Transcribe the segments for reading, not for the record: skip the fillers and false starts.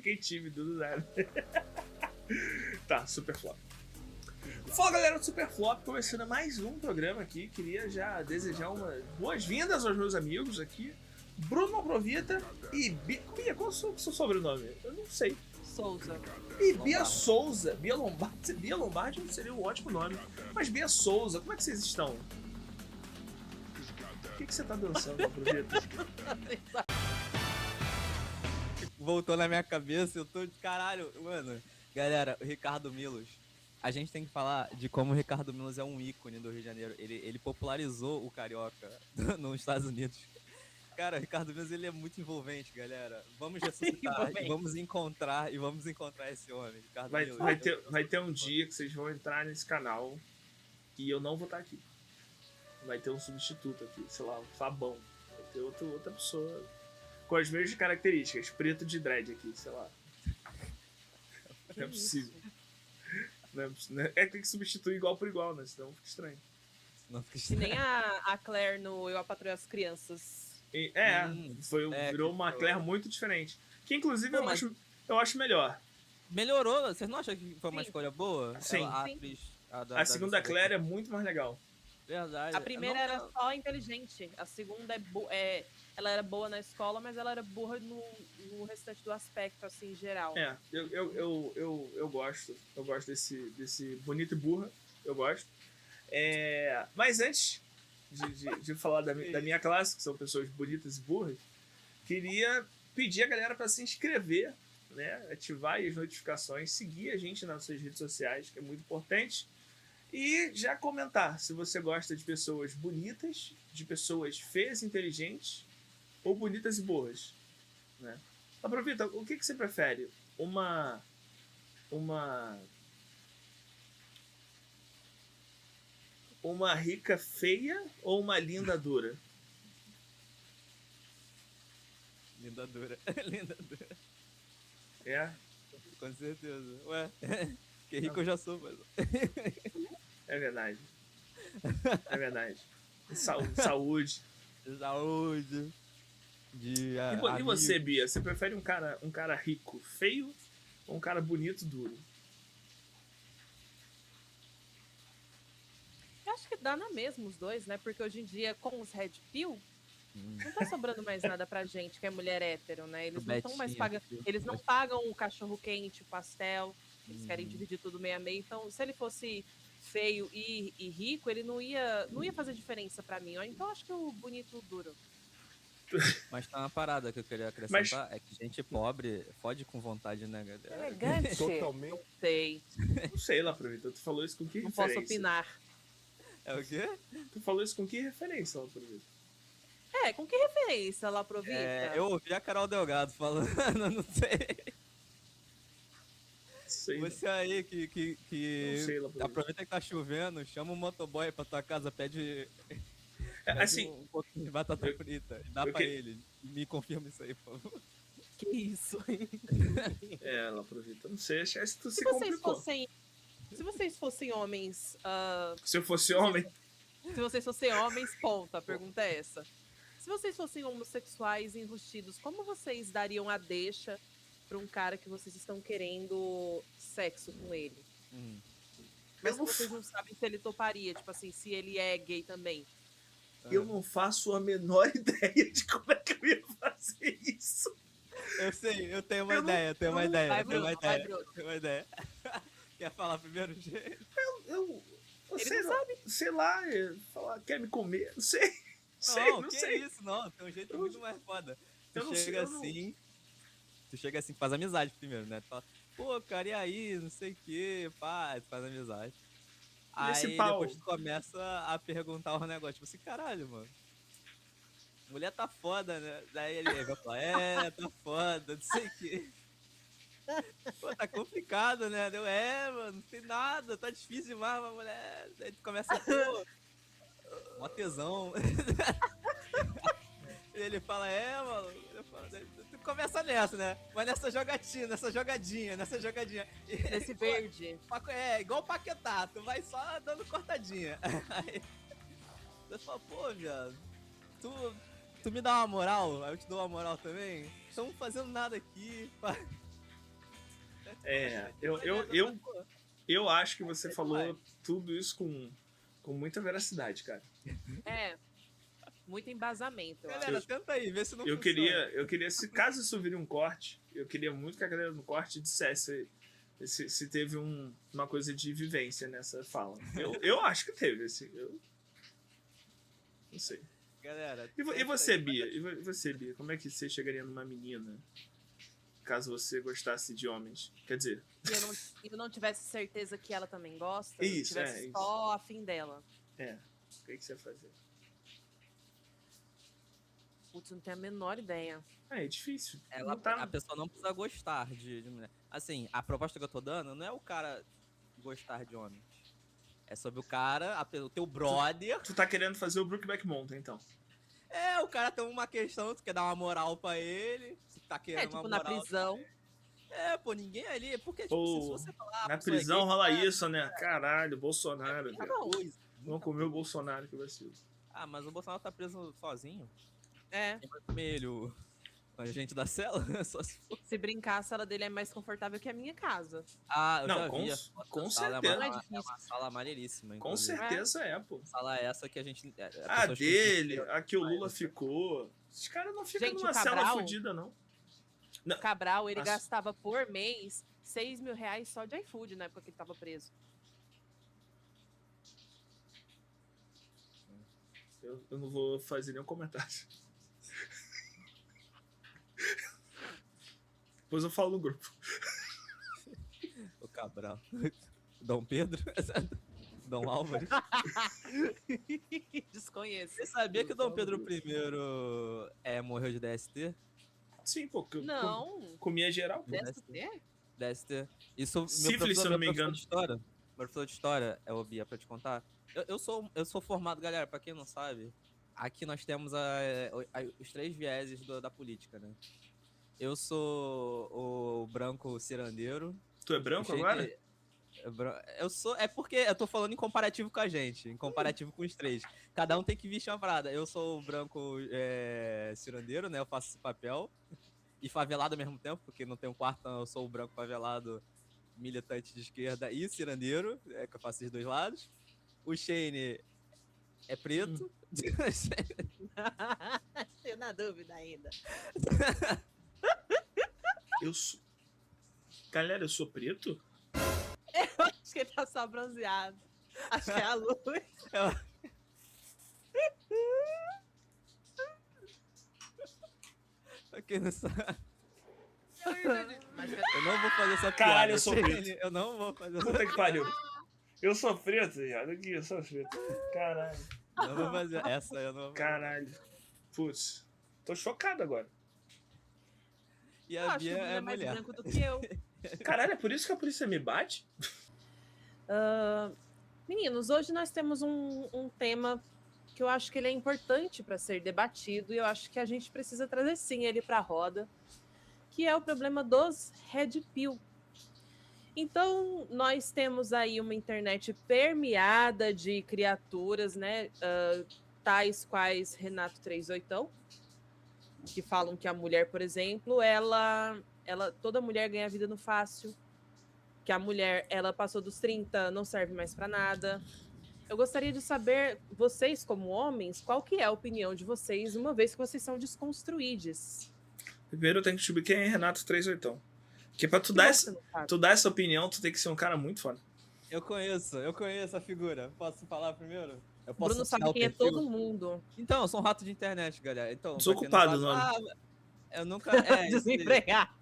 fiquei tímido do nada. Tá, Super Flop. Fala, galera do Super Flop, começando mais um programa aqui. Queria já desejar umas boas-vindas aos meus amigos aqui, Bruno Malprovita e Bia, qual é o seu sobrenome? Eu não sei. Souza. E Bia Souza. Bia Lombardi. Bia Lombardi seria um ótimo nome. Mas Bia Souza, como é que vocês estão? O que você tá dançando, Malprovita? Voltou na minha cabeça, eu tô de caralho. Mano, galera, o Ricardo Milos. A gente tem que falar de como o Ricardo Milos é um ícone do Rio de Janeiro. Ele popularizou o carioca nos Estados Unidos. Cara, o Ricardo Milos, ele é muito envolvente, galera. Vamos ressuscitar e vamos encontrar esse homem, Ricardo Milos. Vai ter um dia que vocês vão entrar nesse canal e eu não vou estar aqui. Vai ter um substituto aqui, sei lá, um Fabão. Vai ter outra pessoa com as mesmas características, preto de dread aqui, sei lá. Não é possível. É que tem que substituir igual por igual, né? Senão fica estranho. Que nem a Claire no Eu, a Patroa e as Crianças. Virou uma Claire muito diferente. Que inclusive eu acho melhor. Melhorou? Vocês não acham que foi uma escolha boa? Sim. A segunda Claire é muito mais legal. Verdade. A primeira era só inteligente. A segunda ela era boa na escola, mas ela era burra no restante do aspecto, assim, em geral. Eu gosto. Eu gosto desse bonito e burra. Eu gosto. Mas antes de falar da minha classe, que são pessoas bonitas e burras, queria pedir a galera para se inscrever, né? Ativar as notificações, seguir a gente nas nossas redes sociais, que é muito importante. E já comentar se você gosta de pessoas bonitas, de pessoas feias e inteligentes, ou bonitas e boas, né? Aproveita, o que você prefere? Uma rica feia ou uma linda dura? Linda dura. Linda dura. É? Com certeza. Ué, que rico eu já sou, mas... É verdade. É verdade. Saúde. Saúde. E você, Bia? Você prefere um cara rico, feio, ou um cara bonito, duro? Eu acho que dá na mesma os dois, né? Porque hoje em dia, com os Red Pill, não tá sobrando mais nada pra gente, que é mulher hétero, né? Eles não estão mais pagando. Eles não pagam o cachorro quente, o pastel. Eles querem dividir tudo meio a meio. Então, se ele fosse feio e rico, ele não ia fazer diferença pra mim. Então, acho que o bonito o duro. Mas tá uma parada que eu queria acrescentar, é que gente pobre fode com vontade, né, galera? Elegante. Totalmente. Não sei. Não sei, Laprovita. Tu falou isso com que Não referência? posso opinar. É o quê? Tu falou isso com que referência, Laprovita? Com que referência, Laprovita? Eu ouvi a Carol Delgado falando, não sei. Sei, você aí que não sei, aproveita que tá chovendo, chama um motoboy pra tua casa, pede assim, um pouquinho de batata frita, dá pra ele. Me confirma isso aí, por favor. Que isso? Laprovita, não sei, acho que tu se complicou. Se vocês fossem homens... Se eu fosse homem... Se vocês fossem homens, ponto, a pergunta é essa. Se vocês fossem homossexuais enrustidos, como vocês dariam a deixa pra um cara que vocês estão querendo sexo com ele? Mas vocês não sabem se ele toparia, tipo assim, se ele é gay também. Eu não faço a menor ideia de como é que eu ia fazer isso. Eu sei, eu tenho uma ideia. Vai, Bruno. Quer falar primeiro, gente? Ele não sabe. Sei lá, falar, quer me comer? Não sei. Não sei. Isso, não. Tem um jeito muito mais foda. Tu chega assim, faz amizade primeiro, né? Tu fala, pô, cara, e aí? Não sei o que, pá, tu faz amizade. Aí depois tu começa a perguntar os negócios, tipo assim, caralho, mano. Mulher tá foda, né? Daí ele vai falar, tá foda, não sei o que. Pô, tá complicado, né? Mano, não tem nada, tá difícil demais, mas mulher. Daí tu começa a pô, mó tesão. E ele fala, mano. Tu começa nessa, né? Mas nessa jogadinha. Nesse verde. Igual o Paquetá, tu vai só dando cortadinha. Aí você fala, pô, viado, tu me dá uma moral, aí eu te dou uma moral também. Estamos fazendo nada aqui. Eu acho que você falou tudo isso com muita veracidade, cara. Muito embasamento. Galera, tenta aí, vê se não funciona. Eu queria, se caso isso vire um corte, eu queria muito que a galera no corte dissesse se teve uma coisa de vivência nessa fala. Eu acho que teve, assim. Não sei. Galera, e você, Bia? E você, Bia? Como é que você chegaria numa menina caso você gostasse de homens? Quer dizer... E eu não tivesse certeza que ela também gosta? Isso, tivesse só a fim dela. O que você ia fazer? Putz, não tenho a menor ideia. É difícil. A pessoa não precisa gostar de mulher. Assim, a proposta que eu tô dando não é o cara gostar de homens. É sobre o cara, o teu brother. Tu tá querendo fazer o Brokeback Mountain, então. O cara tem uma questão, tu quer dar uma moral pra ele. Você tá querendo uma moral. Na prisão. Ninguém ali. Porque, se você falar. Na prisão rola isso, né? Caralho, Bolsonaro. Vamos comer o Bolsonaro, que vacilo. Mas o Bolsonaro tá preso sozinho. Quem vai comer ele, o agente da cela? Só se brincar, a sala dele é mais confortável que a minha casa. Eu já vi. Com certeza. É uma sala maneiríssima. Inclusive. Com certeza pô. Sala essa que a gente... dele, a que o Lula ficou. Os caras não ficam numa cela fodida, não. O Cabral, ele gastava por mês R$6.000 só de iFood na época que ele tava preso. Eu não vou fazer nenhum comentário. Depois eu falo no grupo. O Cabral. Dom Pedro? Dom Álvares? Desconheço. Você sabia que o Dom Pedro I morreu de DST? Sim, pô. Não. Comia geral. DST. Isso, sífilis, se eu não me engano. Meu professor de história, Bia, pra te contar. Eu sou formado, galera, pra quem não sabe, aqui nós temos os 3 vieses da política, né? Eu sou o branco cirandeiro. Tu é branco agora? Eu sou. É porque eu tô falando em comparativo com a gente, em comparativo com os 3. Cada um tem que vestir uma parada. Eu sou o branco cirandeiro, né? Eu faço esse papel. E favelado ao mesmo tempo, porque não tenho quarto, então eu sou o branco favelado, militante de esquerda e cirandeiro, que eu faço os 2 lados. O Shane é preto. Tô na dúvida ainda. Galera, eu sou preto? Eu acho que ele tá só bronzeado. Acho que é a luz. Quem não sabe. Eu não vou fazer essa piada. Caralho, eu sou preto. Eu não vou fazer essa piada. Puta que pariu. Eu sou preto, viado. Aqui, eu sou preto. Caralho. Não vou fazer essa, eu não vou fazer. Caralho. Putz. Tô chocado agora. E a Bia é mais mulher. branco do que eu. Caralho, é por isso que a polícia me bate? Meninos, hoje nós temos um tema que eu acho que ele é importante para ser debatido e eu acho que a gente precisa trazer sim ele para a roda, que é o problema dos Red Pill. Então, nós temos aí uma internet permeada de criaturas, né, tais quais Renato 38, que falam que a mulher, por exemplo, toda mulher ganha vida no fácil, que a mulher, ela passou dos 30, não serve mais para nada. Eu gostaria de saber, vocês como homens, qual que é a opinião de vocês, uma vez que vocês são desconstruídos? Primeiro eu tenho que descobrir quem é Renato 38. Porque pra tu dar essa opinião, tu tem que ser um cara muito foda. Eu conheço a figura. Posso falar primeiro? Bruno sabe quem é todo mundo. Então, eu sou um rato de internet, galera. Então, desocupado o nome. Eu nunca... Desempregado.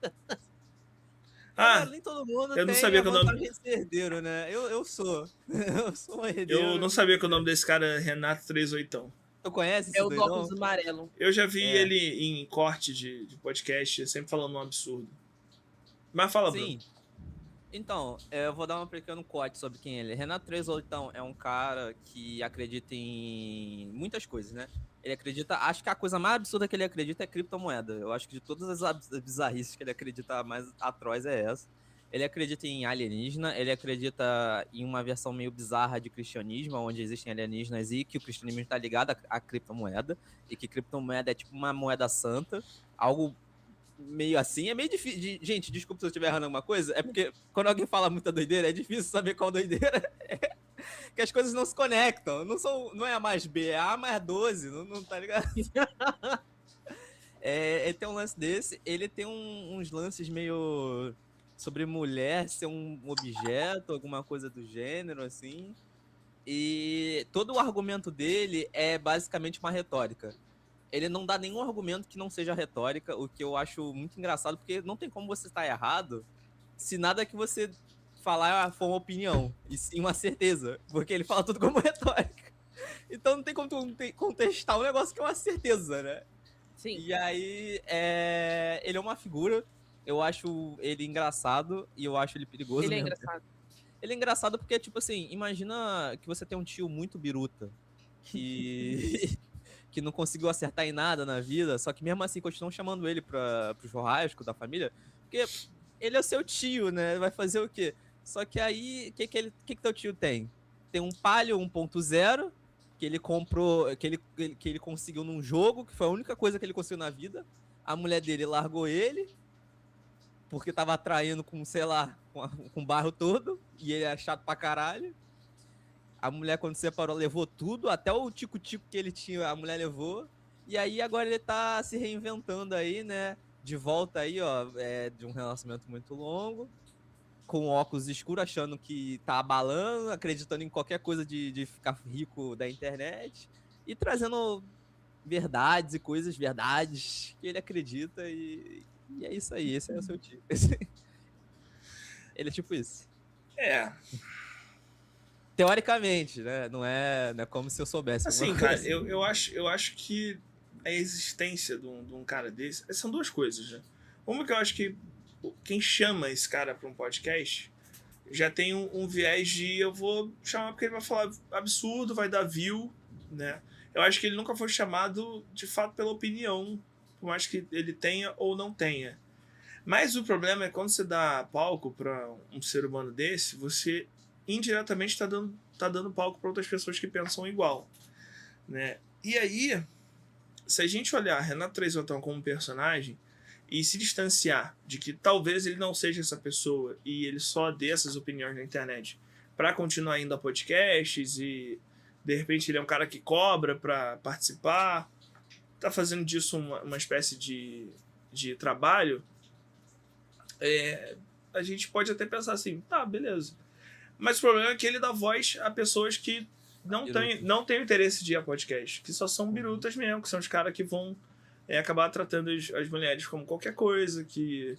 Nem todo mundo eu não tem sabia que o nome de ser herdeiro, né? Eu sou. Eu sou um herdeiro. Eu não sabia que o nome desse cara é Renato 38. Tu conhece esse É o do óculos amarelo. Eu já vi ele em corte de podcast, sempre falando um absurdo. Mas fala, Bruno. Sim. Então, eu vou dar um pequeno corte sobre quem ele é. Renato 38 é um cara que acredita em muitas coisas, né? Ele acredita... Acho que a coisa mais absurda que ele acredita é criptomoeda. Eu acho que de todas as bizarrices que ele acredita, a mais atroz é essa. Ele acredita em alienígena, ele acredita em uma versão meio bizarra de cristianismo, onde existem alienígenas e que o cristianismo está ligado à criptomoeda, e que criptomoeda é tipo uma moeda santa, algo meio assim, é meio difícil. Gente, desculpa se eu estiver errando alguma coisa, é porque quando alguém fala muita doideira, é difícil saber qual doideira é. Que as coisas não se conectam. Não é A mais B, é A mais 12, não tá ligado? Ele tem um lance desse, ele tem uns lances meio sobre mulher ser um objeto, alguma coisa do gênero, assim. E todo o argumento dele é basicamente uma retórica. Ele não dá nenhum argumento que não seja retórica, o que eu acho muito engraçado, porque não tem como você estar errado se nada que você falar for uma opinião, e sim uma certeza, porque ele fala tudo como retórica. Então não tem como tu contestar um negócio que é uma certeza, né? Sim. E aí, ele é uma figura, eu acho ele engraçado e eu acho ele perigoso. Ele é mesmo. engraçado. Ele é engraçado porque, tipo assim, imagina que você tem um tio muito biruta, que não conseguiu acertar em nada na vida, só que mesmo assim continuam chamando ele pro churrasco da família, porque ele é o seu tio, né? Vai fazer o quê? Só que aí, o que teu tio tem? Tem um Palio 1.0, que ele comprou, que ele conseguiu num jogo, que foi a única coisa que ele conseguiu na vida. A mulher dele largou ele, porque tava atraindo com, sei lá, com o bairro todo, e ele é chato pra caralho. A mulher, quando separou, levou tudo, até o tico-tico que ele tinha, a mulher levou. E aí, agora ele tá se reinventando aí, né? De volta aí, ó, de um relacionamento muito longo, com óculos escuros, achando que tá abalando, acreditando em qualquer coisa de ficar rico da internet, e trazendo verdades e verdades que ele acredita, e é isso aí, esse é o seu tio. Ele é tipo isso. Teoricamente, né? Não é como se eu soubesse. Assim, cara, assim. Eu acho que a existência de um cara desse... São duas coisas, né? Uma que eu acho que quem chama esse cara pra um podcast já tem um viés de eu vou chamar porque ele vai falar absurdo, vai dar view, né? Eu acho que ele nunca foi chamado, de fato, pela opinião, por mais que ele tenha ou não tenha. Mas o problema é quando você dá palco pra um ser humano desse, você indiretamente tá dando palco para outras pessoas que pensam igual, né? E aí, se a gente olhar Renato Trevisotão como personagem e se distanciar de que talvez ele não seja essa pessoa e ele só dê essas opiniões na internet para continuar indo a podcasts e de repente ele é um cara que cobra para participar, tá fazendo disso uma espécie de trabalho, a gente pode até pensar assim, tá, beleza. Mas o problema é que ele dá voz a pessoas que não têm interesse de ir a podcast, que só são birutas mesmo, que são os caras que vão acabar tratando as mulheres como qualquer coisa, que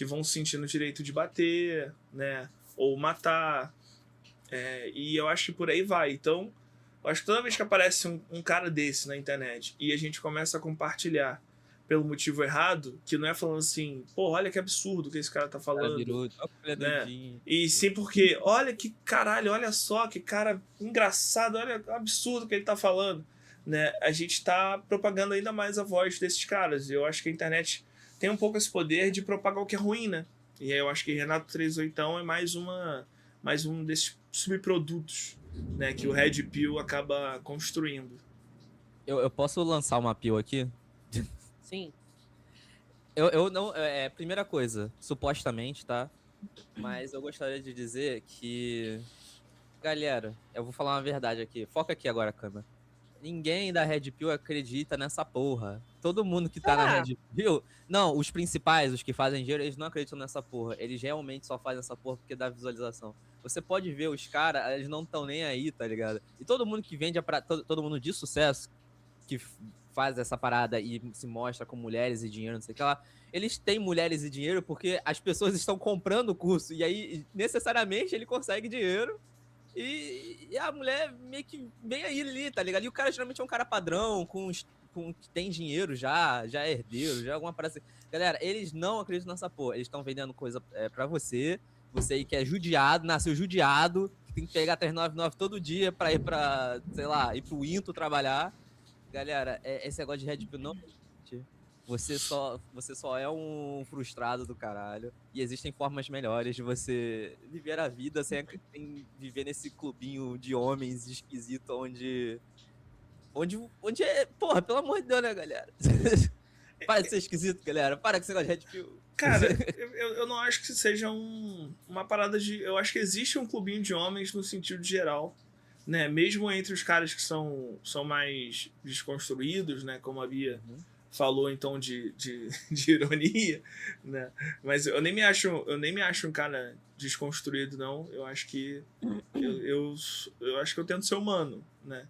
vão sentindo o direito de bater, né, ou matar, e eu acho que por aí vai. Então, eu acho que toda vez que aparece um cara desse na internet e a gente começa a compartilhar pelo motivo errado, que não é falando assim, pô, olha que absurdo que esse cara tá falando, né? E sim porque, olha que caralho, olha só, que cara engraçado, olha o absurdo que ele tá falando, né? A gente tá propagando ainda mais a voz desses caras. Eu acho que a internet tem um pouco esse poder de propagar o que é ruim, né? E aí eu acho que Renato 38 é mais um desses subprodutos, né, que o Red Pill acaba construindo. Eu posso lançar uma pill aqui? Sim. Eu não... primeira coisa, supostamente, tá? Mas eu gostaria de dizer que... Galera, eu vou falar uma verdade aqui. Foca aqui agora, câmera. Ninguém da Red Pill acredita nessa porra. Todo mundo que tá na Red Pill... Não, os principais, os que fazem dinheiro, eles não acreditam nessa porra. Eles realmente só fazem essa porra porque dá visualização. Você pode ver, os caras, eles não estão nem aí, tá ligado? E todo mundo que vende, todo mundo de sucesso, que faz essa parada e se mostra com mulheres e dinheiro, não sei o que lá, eles têm mulheres e dinheiro porque as pessoas estão comprando o curso. E aí, necessariamente, ele consegue dinheiro. E a mulher meio que vem aí ali, tá ligado? E o cara geralmente é um cara padrão, que tem dinheiro já é herdeiro, já é alguma parada assim. Galera, eles não acreditam nessa porra. Eles estão vendendo coisa pra você aí que é judiado, nasceu judiado, que tem que pegar 399 todo dia pra ir pra, sei lá, ir pro Into trabalhar. Galera, esse negócio de Red Pill não existe. Você só é um frustrado do caralho. E existem formas melhores de você viver a vida sem viver nesse clubinho de homens esquisito onde é... Porra, pelo amor de Deus, né, galera? Para de ser esquisito, galera. Para com esse negócio de Red Pill. Cara, eu não acho que seja uma parada de... Eu acho que existe um clubinho de homens no sentido geral, né? Mesmo entre os caras que são mais desconstruídos, né? Como a Bia falou, então, de ironia, né? Mas eu nem me acho um cara desconstruído, não. Eu acho que... Eu acho que eu tento ser humano, né?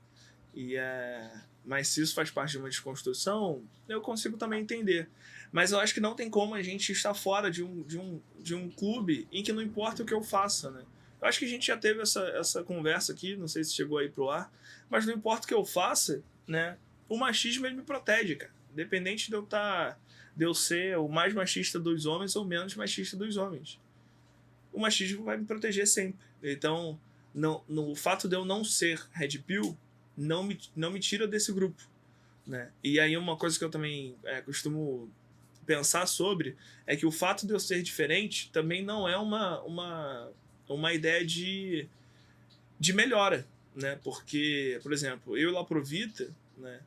Mas se isso faz parte de uma desconstrução, eu consigo também entender. Mas eu acho que não tem como a gente estar fora de um clube em que não importa o que eu faça, né? Eu acho que a gente já teve essa conversa aqui, não sei se chegou aí pro ar, mas não importa o que eu faça, né? O machismo, ele me protege, cara. Independente de eu ser o mais machista dos homens ou o menos machista dos homens. O machismo vai me proteger sempre. Então, o fato de eu não ser Red Pill não me tira desse grupo, né? E aí uma coisa que eu também costumo pensar sobre é que o fato de eu ser diferente também não é uma ideia de melhora, né? Porque, por exemplo, eu e Laprovita, né?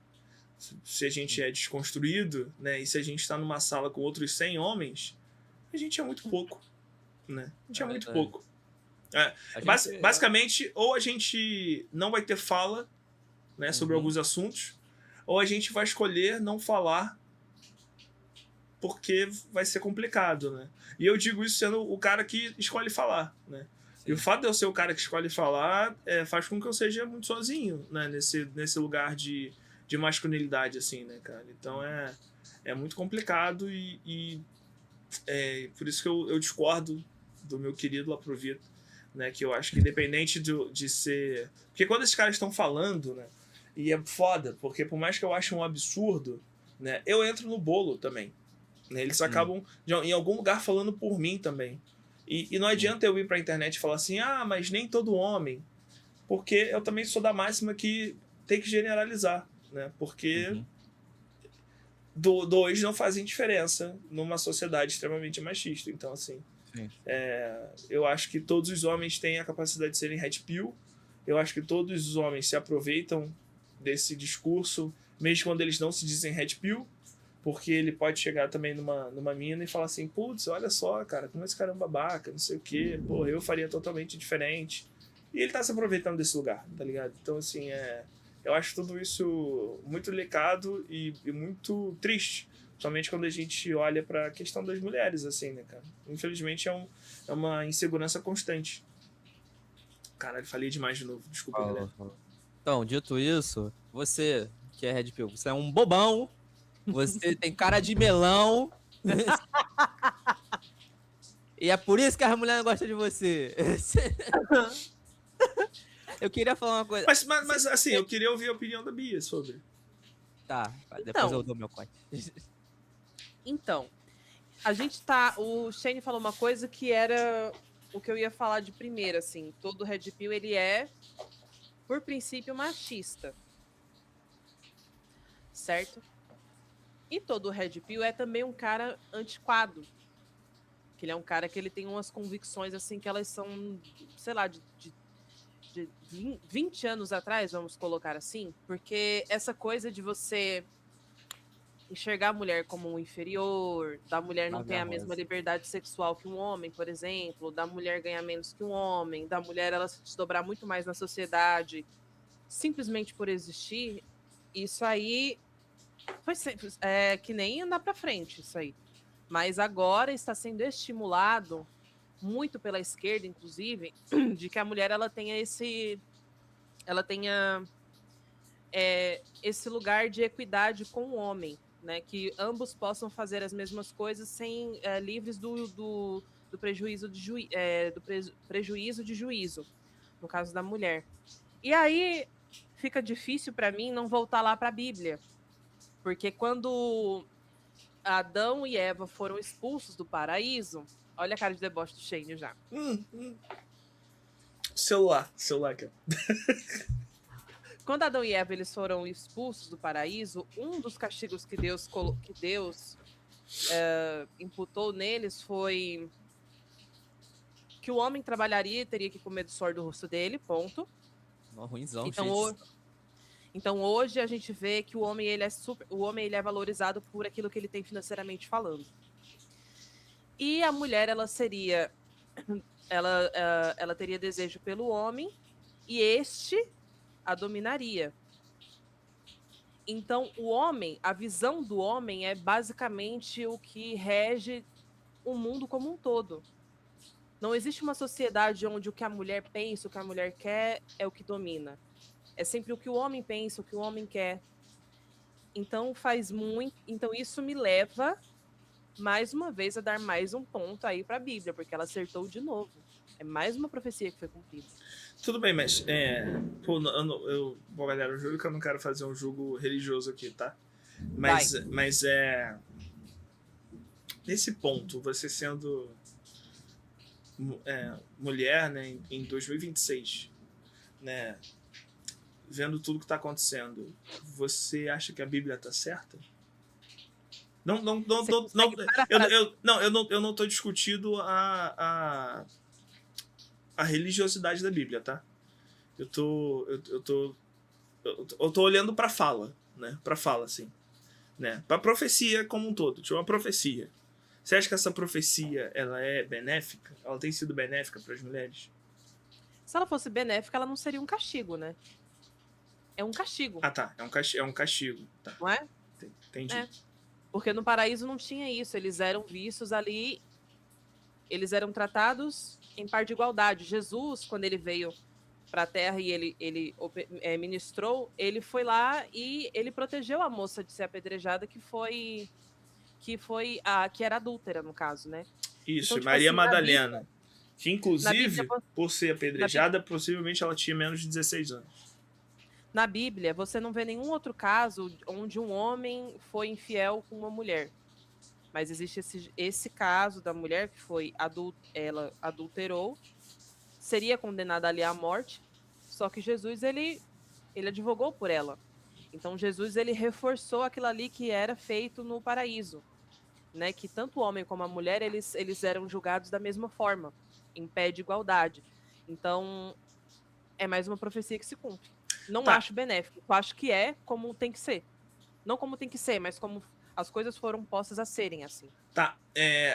Se a gente é desconstruído, né? E se a gente está numa sala com outros 100 homens, a gente é muito pouco, né? A gente é muito pouco. Basicamente, ou a gente não vai ter fala, né, sobre alguns assuntos, ou a gente vai escolher não falar porque vai ser complicado, né? E eu digo isso sendo o cara que escolhe falar, né? Sim. E o fato de eu ser o cara que escolhe falar faz com que eu seja muito sozinho, né? Nesse lugar de masculinidade, assim, né, cara? Então é muito complicado e por isso que eu discordo do meu querido Laprovita, né? Que eu acho que independente de ser... Porque quando esses caras estão falando, né? E é foda, porque por mais que eu ache um absurdo, né? Eu entro no bolo também. Né? Eles acabam em algum lugar falando por mim também. E não adianta eu ir pra internet e falar assim, mas nem todo homem. Porque eu também sou da máxima que tem que generalizar, né? Porque dois não fazem diferença numa sociedade extremamente machista. Então, assim, eu acho que todos os homens têm a capacidade de serem red pill. Eu acho que todos os homens se aproveitam desse discurso, mesmo quando eles não se dizem red pill, porque ele pode chegar também numa mina e falar assim, putz, olha só, cara, como esse cara é um babaca, não sei o quê, porra, eu faria totalmente diferente. E ele tá se aproveitando desse lugar, tá ligado? Então, assim, eu acho tudo isso muito delicado e muito triste, somente quando a gente olha pra questão das mulheres, assim, né, cara? Infelizmente é uma insegurança constante. Caralho, falei demais de novo, desculpa, galera. Então, dito isso, você que é Red Pill, você é um bobão, você tem cara de melão, e é por isso que as mulheres não gostam de você. Eu queria falar uma coisa. Mas assim, eu queria ouvir a opinião da Bia sobre. Tá, depois eu dou meu corte. Então, o Shane falou uma coisa que era o que eu ia falar de primeira, assim. Todo Red Pill, ele é, por princípio, machista. Certo? E todo Red Pill é também um cara antiquado. Que ele é um cara que ele tem umas convicções, assim, que elas são, sei lá, de 20 anos atrás, vamos colocar assim. Porque essa coisa de você enxergar a mulher como um inferior, da mulher não ter a mesma liberdade sexual que um homem, por exemplo, da mulher ganhar menos que um homem, da mulher ela se desdobrar muito mais na sociedade, simplesmente por existir, isso aí foi sempre, que nem andar para frente, isso aí. Mas agora está sendo estimulado, muito pela esquerda, inclusive, de que a mulher ela tenha esse lugar de equidade com o homem. Né, que ambos possam fazer as mesmas coisas sem livres do prejuízo de juízo, no caso da mulher. E aí fica difícil para mim não voltar lá para a Bíblia, porque quando Adão e Eva foram expulsos do paraíso, olha a cara de deboche do Shane já. Celular, cara. Quando Adão e Eva eles foram expulsos do paraíso, um dos castigos que Deus imputou neles foi que o homem trabalharia e teria que comer do suor do rosto dele, ponto. Ruimzão, então, Então hoje a gente vê que o homem ele é valorizado por aquilo que ele tem financeiramente falando. E a mulher ela teria desejo pelo homem e este a dominaria. Então o homem, a visão do homem é basicamente o que rege o mundo como um todo. Não existe uma sociedade onde o que a mulher pensa, o que a mulher quer é o que domina. É sempre o que o homem pensa, o que o homem quer. Então então isso me leva mais uma vez a dar mais um ponto aí para a Bíblia, porque ela acertou de novo. É mais uma profecia que foi cumprida. Tudo bem, mas galera, eu juro que eu não quero fazer um julgo religioso aqui, tá? Mas nesse ponto, você sendo mulher, né, em 2026, né, vendo tudo que está acontecendo, você acha que a Bíblia está certa? Eu não tô discutindo a religiosidade da Bíblia, tá? Eu tô olhando pra fala, né? Pra fala, assim, né? Pra profecia como um todo. Tinha uma profecia. Você acha que essa profecia, ela é benéfica? Ela tem sido benéfica para as mulheres? Se ela fosse benéfica, ela não seria um castigo, né? É um castigo. Ah, tá. É um castigo. Tá. Não é? Entendi. É. Porque no paraíso não tinha isso. Eles eram vistos ali, eles eram tratados em par de igualdade. Jesus, quando ele veio para a Terra e ele ministrou, ele foi lá e ele protegeu a moça de ser apedrejada, que era adúltera, no caso, né? Isso, então, tipo Maria assim, Madalena. Bíblia, que, inclusive, Bíblia, por ser apedrejada, possivelmente ela tinha menos de 16 anos. Na Bíblia, você não vê nenhum outro caso onde um homem foi infiel com uma mulher. Mas existe esse caso da mulher que ela adulterou, seria condenada ali à morte, só que Jesus, ele advogou por ela. Então, Jesus, ele reforçou aquilo ali que era feito no paraíso, né? Que tanto o homem como a mulher, eles eram julgados da mesma forma, em pé de igualdade. Então, é mais uma profecia que se cumpre. Não acho benéfico, eu acho que é como tem que ser. Não como tem que ser, mas como as coisas foram postas a serem assim. Tá,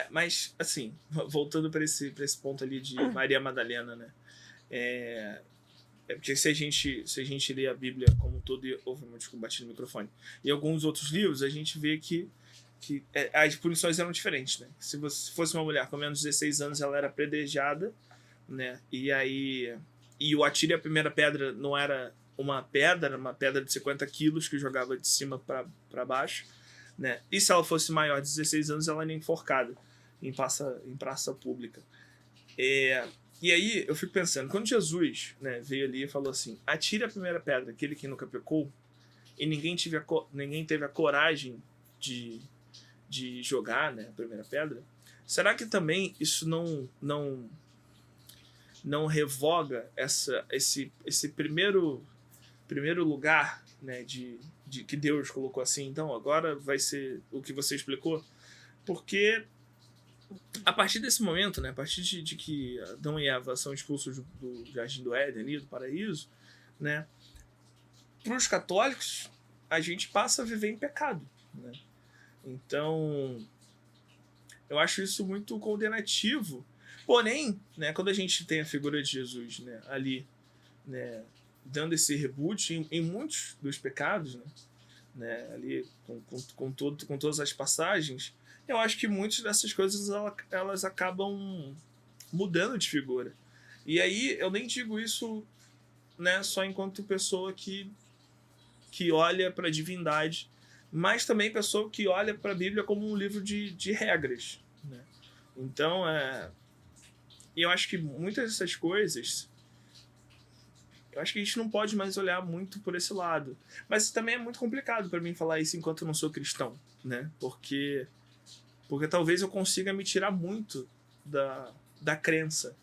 mas assim, voltando para esse ponto ali de Maria Madalena, né? Porque se a gente lê a Bíblia como um todo, desculpa, bati no microfone, e alguns outros livros, a gente vê que as punições eram diferentes, né? Se você fosse uma mulher com menos de 16 anos, ela era apedrejada, né? E o atire a primeira pedra não era uma pedra de 50 quilos que jogava de cima para baixo, né? E se ela fosse maior de 16 anos, ela era enforcada em praça pública. E aí eu fico pensando, quando Jesus, né, veio ali e falou assim, atire a primeira pedra, aquele que nunca pecou, e ninguém teve a coragem de jogar, né, a primeira pedra, será que também isso não revoga esse primeiro lugar, né, de que Deus colocou assim? Então agora vai ser o que você explicou, porque a partir desse momento, né, a partir de que Adão e Eva são expulsos do Jardim do Éden, ali, do paraíso, né, para os católicos a gente passa a viver em pecado, né? Então eu acho isso muito condenativo. Porém, né, quando a gente tem a figura de Jesus, né, ali, né, dando esse reboot em muitos dos pecados, né, ali com todas as passagens, eu acho que muitas dessas coisas elas acabam mudando de figura. E aí eu nem digo isso, né, só enquanto pessoa que olha para a divindade, mas também pessoa que olha para a Bíblia como um livro de regras, né? Então, eu acho que muitas dessas coisas, eu acho que a gente não pode mais olhar muito por esse lado. Mas também é muito complicado para mim falar isso enquanto eu não sou cristão, né? Porque talvez eu consiga me tirar muito da crença,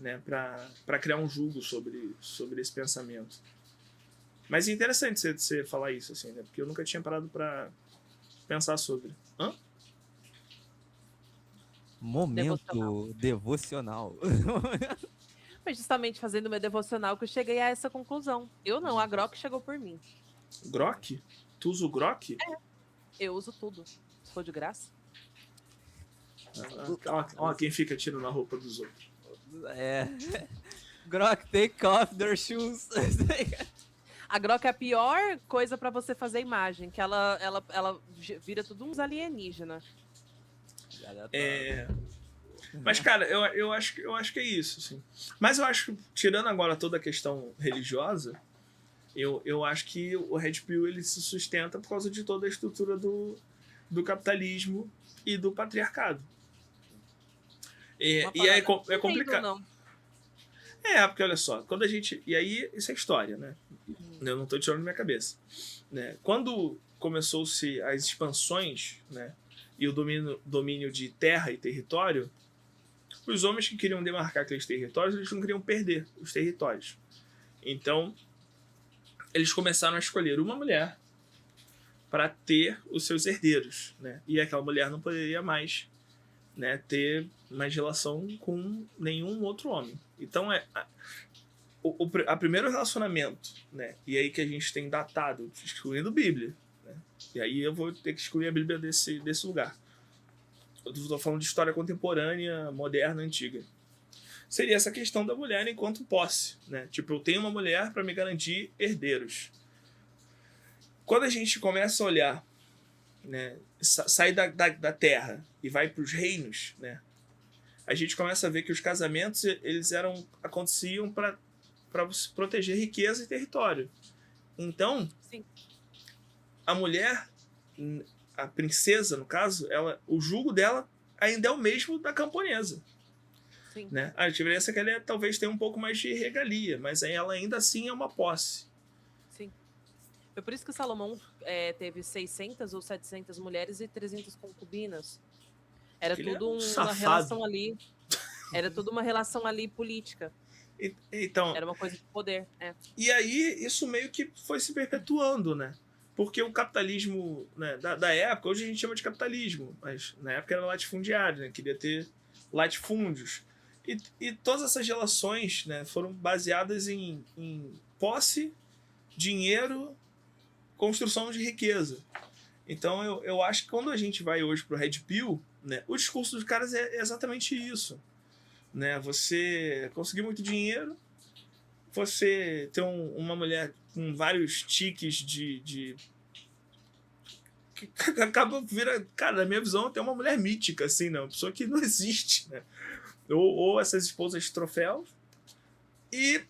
né? Para criar um julgo sobre esse pensamento. Mas é interessante você falar isso, assim, né? Porque eu nunca tinha parado para pensar sobre. Momento devocional. Foi justamente fazendo meu devocional que eu cheguei a essa conclusão. Eu não, a Grok chegou por mim. Grok? Tu usa o Grok? Eu uso tudo. Se for de graça. Ó, quem fica tirando a roupa dos outros. Grok, take off their shoes. A Grok é a pior coisa pra você fazer imagem, que ela vira tudo uns alienígenas. Mas, cara, eu acho que é isso, assim. Mas eu acho que, tirando agora toda a questão religiosa, eu acho que o Red Pill ele se sustenta por causa de toda a estrutura do capitalismo e do patriarcado. E aí é complicado. Não. Porque olha só, quando a gente... E aí, isso é história, né? Eu não estou tirando da minha cabeça. Né? Quando começou-se as expansões, né? E o domínio de terra e território, os homens que queriam demarcar aqueles territórios, eles não queriam perder os territórios. Então, eles começaram a escolher uma mulher para ter os seus herdeiros, né? E aquela mulher não poderia mais, né, ter mais relação com nenhum outro homem. Então, a primeiro relacionamento, né? E aí que a gente tem datado, excluindo Bíblia, né? E aí eu vou ter que excluir a Bíblia desse lugar. Eu estou falando de história contemporânea, moderna, antiga. Seria essa questão da mulher enquanto posse, né? Tipo, eu tenho uma mulher para me garantir herdeiros. Quando a gente começa a olhar, né, sai da terra e vai para os reinos, né, a gente começa a ver que os casamentos eles aconteciam para proteger riqueza e território. Então, Sim. a mulher, a princesa, no caso, o jugo dela ainda é o mesmo da camponesa. Sim. Né? A diferença é que ela talvez tenha um pouco mais de regalia, mas ela ainda assim é uma posse. Sim. Foi por isso que Salomão teve 600 ou 700 mulheres e 300 concubinas. Era tudo uma relação ali. Era tudo uma relação ali política. Então, era uma coisa de poder. E aí, isso meio que foi se perpetuando, né? Porque o capitalismo, né, da época, hoje a gente chama de capitalismo, mas na época era latifundiário, né? Queria ter latifúndios. E todas essas relações, né, foram baseadas em posse, dinheiro, construção de riqueza. Então eu acho que quando a gente vai hoje pro Red Pill, né, o discurso dos caras é exatamente isso. Né? Você conseguir muito dinheiro, você ter uma mulher com vários tiques de que acaba cara, na minha visão, até uma mulher mítica, assim, né? Uma pessoa que não existe, né? Ou essas esposas de troféu. E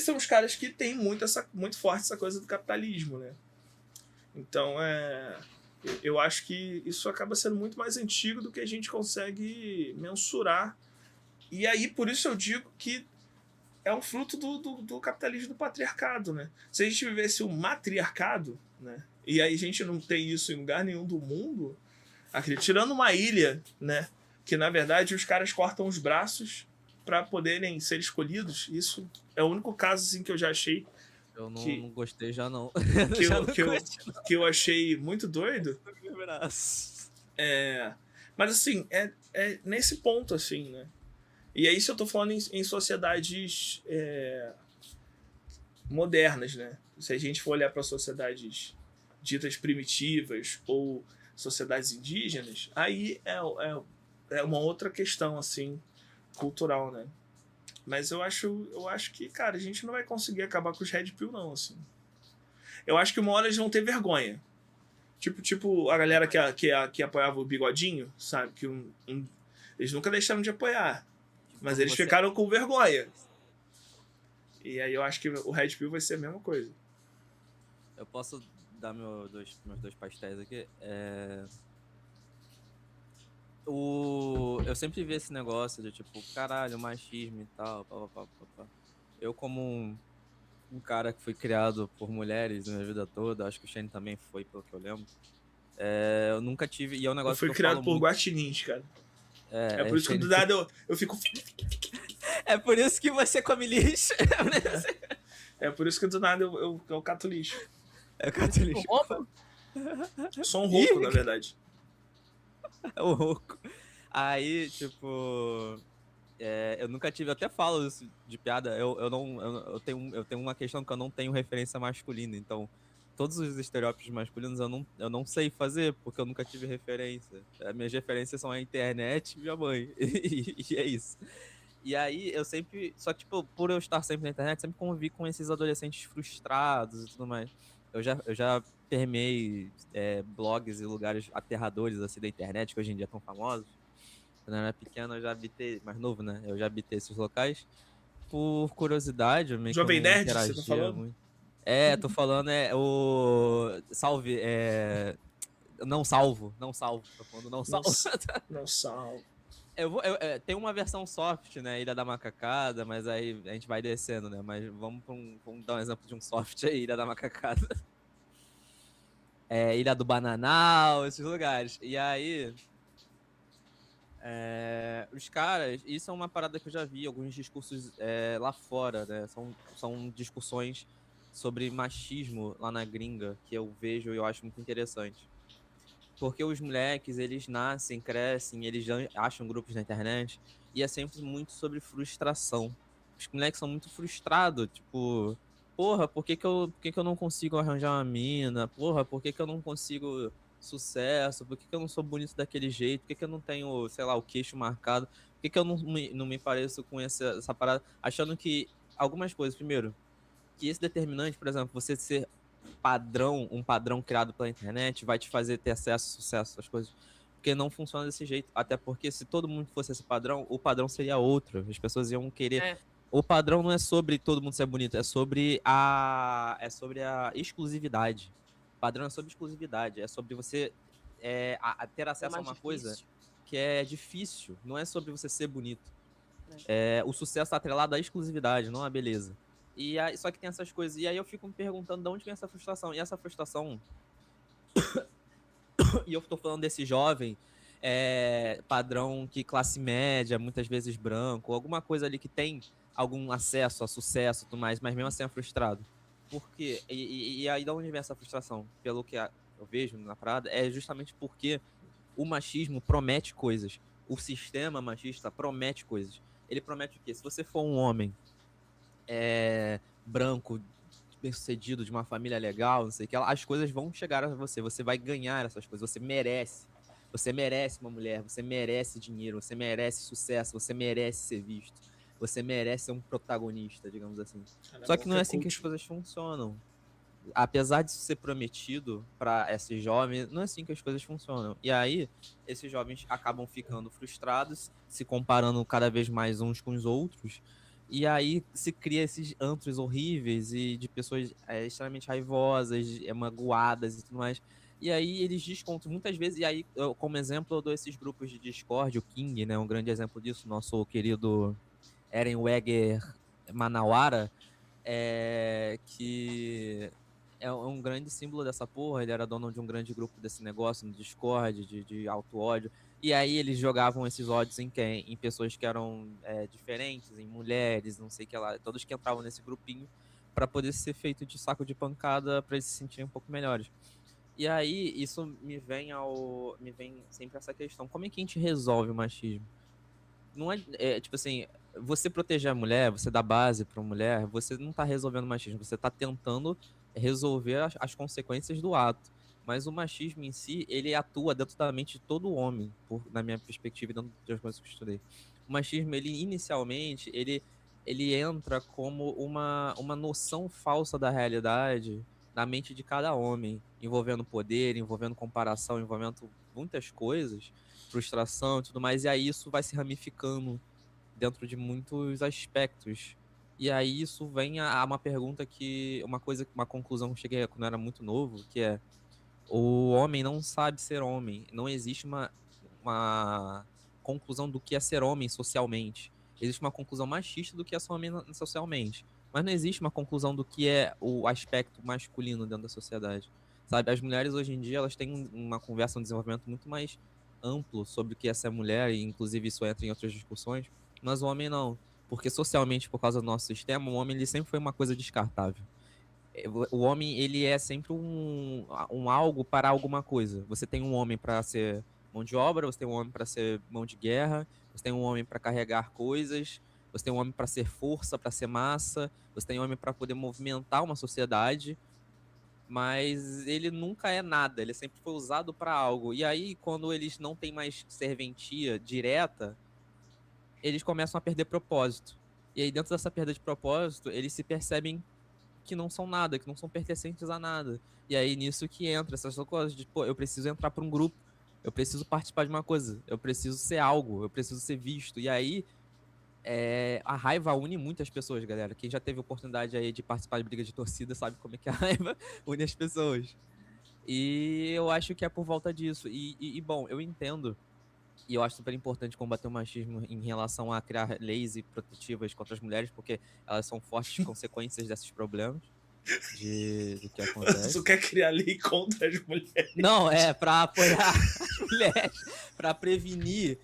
são os caras que têm muito forte essa coisa do capitalismo, né? Então, eu acho que isso acaba sendo muito mais antigo do que a gente consegue mensurar. E aí, por isso eu digo que é um fruto do capitalismo do patriarcado, né? Se a gente vivesse o matriarcado, né? E aí a gente não tem isso em lugar nenhum do mundo, tirando uma ilha, né? Que na verdade os caras cortam os braços para poderem ser escolhidos. Isso é o único caso assim, que eu já achei. Eu não gostei já não. Que eu achei muito doido. Mas assim, é nesse ponto, assim, né? E é isso eu tô falando em sociedades modernas, né? Se a gente for olhar para sociedades ditas primitivas ou sociedades indígenas, aí é uma outra questão, assim, cultural, né? Mas eu acho que, cara, a gente não vai conseguir acabar com os Red Pill, não, assim. Eu acho que uma hora eles vão ter vergonha. Tipo a galera que apoiava o Bigodinho, sabe? Que eles nunca deixaram de apoiar. Mas eles ficaram com vergonha. E aí eu acho que o Red Pill vai ser a mesma coisa. Eu posso dar meus dois pastéis aqui? Eu sempre vi esse negócio de tipo, caralho, machismo e tal. Pá. Eu como um cara que foi criado por mulheres na minha vida toda, acho que o Shane também foi, pelo que eu lembro. Eu nunca tive... E é um negócio eu fui criado por guaxinins, cara. É por isso que do nada eu fico... É por isso que você come lixo. É por isso que do nada eu cato lixo. Eu cato lixo. Sou um rouco, na verdade. O rouco. Aí, tipo... eu nunca tive, eu até falo isso de piada, eu tenho uma questão que eu não tenho referência masculina, então todos os estereótipos masculinos eu não sei fazer, porque eu nunca tive referência. As minhas referências são a internet e minha mãe, e é isso. E aí eu sempre, só que tipo, por eu estar sempre na internet, sempre convivi com esses adolescentes frustrados e tudo mais. Eu já permeei blogs e lugares aterradores assim da internet, que hoje em dia estão famosos. Quando eu era pequeno, eu já habitei, mais novo, né? Eu já habitei esses locais. Por curiosidade, meio que eu Jovem não Nerd, você tá interagia falando? muito. Tô falando, o. Salve, Não salvo, não salvo. Tô falando não Não, salvo. não salvo. Tem uma versão soft, né? Ilha da Macacada, mas aí a gente vai descendo, né? Mas vamos dar um exemplo de um soft aí, Ilha da Macacada. Ilha do Bananal, esses lugares. E aí. Os caras, isso é uma parada que eu já vi, alguns discursos lá fora, né? São discussões sobre machismo lá na gringa, que eu vejo e eu acho muito interessante. Porque os moleques, eles nascem, crescem, eles acham grupos na internet, e é sempre muito sobre frustração. Os moleques são muito frustrados, tipo, porra, por que que eu não consigo arranjar uma mina? Porra, por que que eu não consigo sucesso? Por que que eu não sou bonito daquele jeito? Por que que eu não tenho, sei lá, o queixo marcado? Por que que eu não me pareço com essa parada? Achando que algumas coisas, primeiro, que esse determinante, por exemplo, você ser um padrão criado pela internet, vai te fazer ter acesso, sucesso, essas coisas. Porque não funciona desse jeito. Até porque se todo mundo fosse esse padrão, o padrão seria outro. As pessoas iam querer. O padrão não é sobre todo mundo ser bonito, é sobre a exclusividade. O padrão é sobre exclusividade, é sobre você ter acesso a uma coisa que é difícil. Não é sobre você ser bonito. O sucesso está atrelado à exclusividade, não à beleza. E aí, só que tem essas coisas. E aí eu fico me perguntando de onde vem essa frustração. E essa frustração. E eu tô falando desse jovem padrão que classe média, muitas vezes branco, alguma coisa ali que tem algum acesso a sucesso e tudo mais, mas mesmo assim é frustrado. Por quê? E aí de onde vem essa frustração? Pelo que eu vejo na parada, é justamente porque o machismo promete coisas. O sistema machista promete coisas. Ele promete o quê? Se você for um homem branco, bem-sucedido, de uma família legal, não sei o que, as coisas vão chegar a você. Você vai ganhar essas coisas. Você merece. Você merece uma mulher. Você merece dinheiro. Você merece sucesso. Você merece ser visto. Você merece ser um protagonista, digamos assim. Só que não é assim que as coisas funcionam. Apesar disso ser prometido para esses jovens, não é assim que as coisas funcionam. E aí, esses jovens acabam ficando frustrados, se comparando cada vez mais uns com os outros. E aí se cria esses antros horríveis e de pessoas extremamente raivosas, magoadas e tudo mais. E aí eles descontam muitas vezes. E aí, como exemplo, eu dou esses grupos de Discord, o King, né? Um grande exemplo disso, nosso querido Eren Weger Manawara, que é um grande símbolo dessa porra. Ele era dono de um grande grupo desse negócio no Discord, de auto-ódio. E aí eles jogavam esses ódios em quem? Em pessoas que eram diferentes, em mulheres, não sei o que lá. Todos que entravam nesse grupinho para poder ser feito de saco de pancada para eles se sentirem um pouco melhores. E aí isso me vem sempre essa questão. Como é que a gente resolve o machismo? Não tipo assim, você proteger a mulher, você dar base para a mulher, você não está resolvendo o machismo, você está tentando resolver as consequências do ato. Mas o machismo em si, ele atua dentro da mente de todo homem, na minha perspectiva e dentro das coisas que eu estudei. O machismo, ele inicialmente, ele entra como uma noção falsa da realidade na mente de cada homem, envolvendo poder, envolvendo comparação, envolvendo muitas coisas, frustração e tudo mais, e aí isso vai se ramificando dentro de muitos aspectos. E aí isso vem a uma pergunta uma conclusão que eu cheguei quando eu era muito novo, que é: o homem não sabe ser homem. Não existe uma conclusão do que é ser homem socialmente. Existe uma conclusão machista do que é ser homem socialmente. Mas não existe uma conclusão do que é o aspecto masculino dentro da sociedade. Sabe, as mulheres hoje em dia, elas têm uma conversa, um desenvolvimento muito mais amplo sobre o que é ser mulher, e inclusive isso entra em outras discussões, mas o homem não. Porque socialmente, por causa do nosso sistema, o homem ele sempre foi uma coisa descartável. O homem, ele é sempre um algo para alguma coisa. Você tem um homem para ser mão de obra, você tem um homem para ser mão de guerra, você tem um homem para carregar coisas, você tem um homem para ser força, para ser massa, você tem um homem para poder movimentar uma sociedade, mas ele nunca é nada, ele sempre foi usado para algo. E aí, quando eles não têm mais serventia direta, eles começam a perder propósito. E aí, dentro dessa perda de propósito, eles se percebem que não são nada, que não são pertencentes a nada. E aí, nisso que entra essas coisas de, pô, eu preciso entrar para um grupo, eu preciso participar de uma coisa, eu preciso ser algo, eu preciso ser visto. E aí, a raiva une muitas pessoas, galera. Quem já teve oportunidade aí de participar de briga de torcida sabe como é que a raiva une as pessoas. E eu acho que é por volta disso. E bom, eu entendo. E eu acho super importante combater o machismo em relação a criar leis e protetivas contra as mulheres, porque elas são fortes consequências desses problemas do que acontece. Você quer criar lei contra as mulheres? Não, é pra apoiar as mulheres, pra prevenir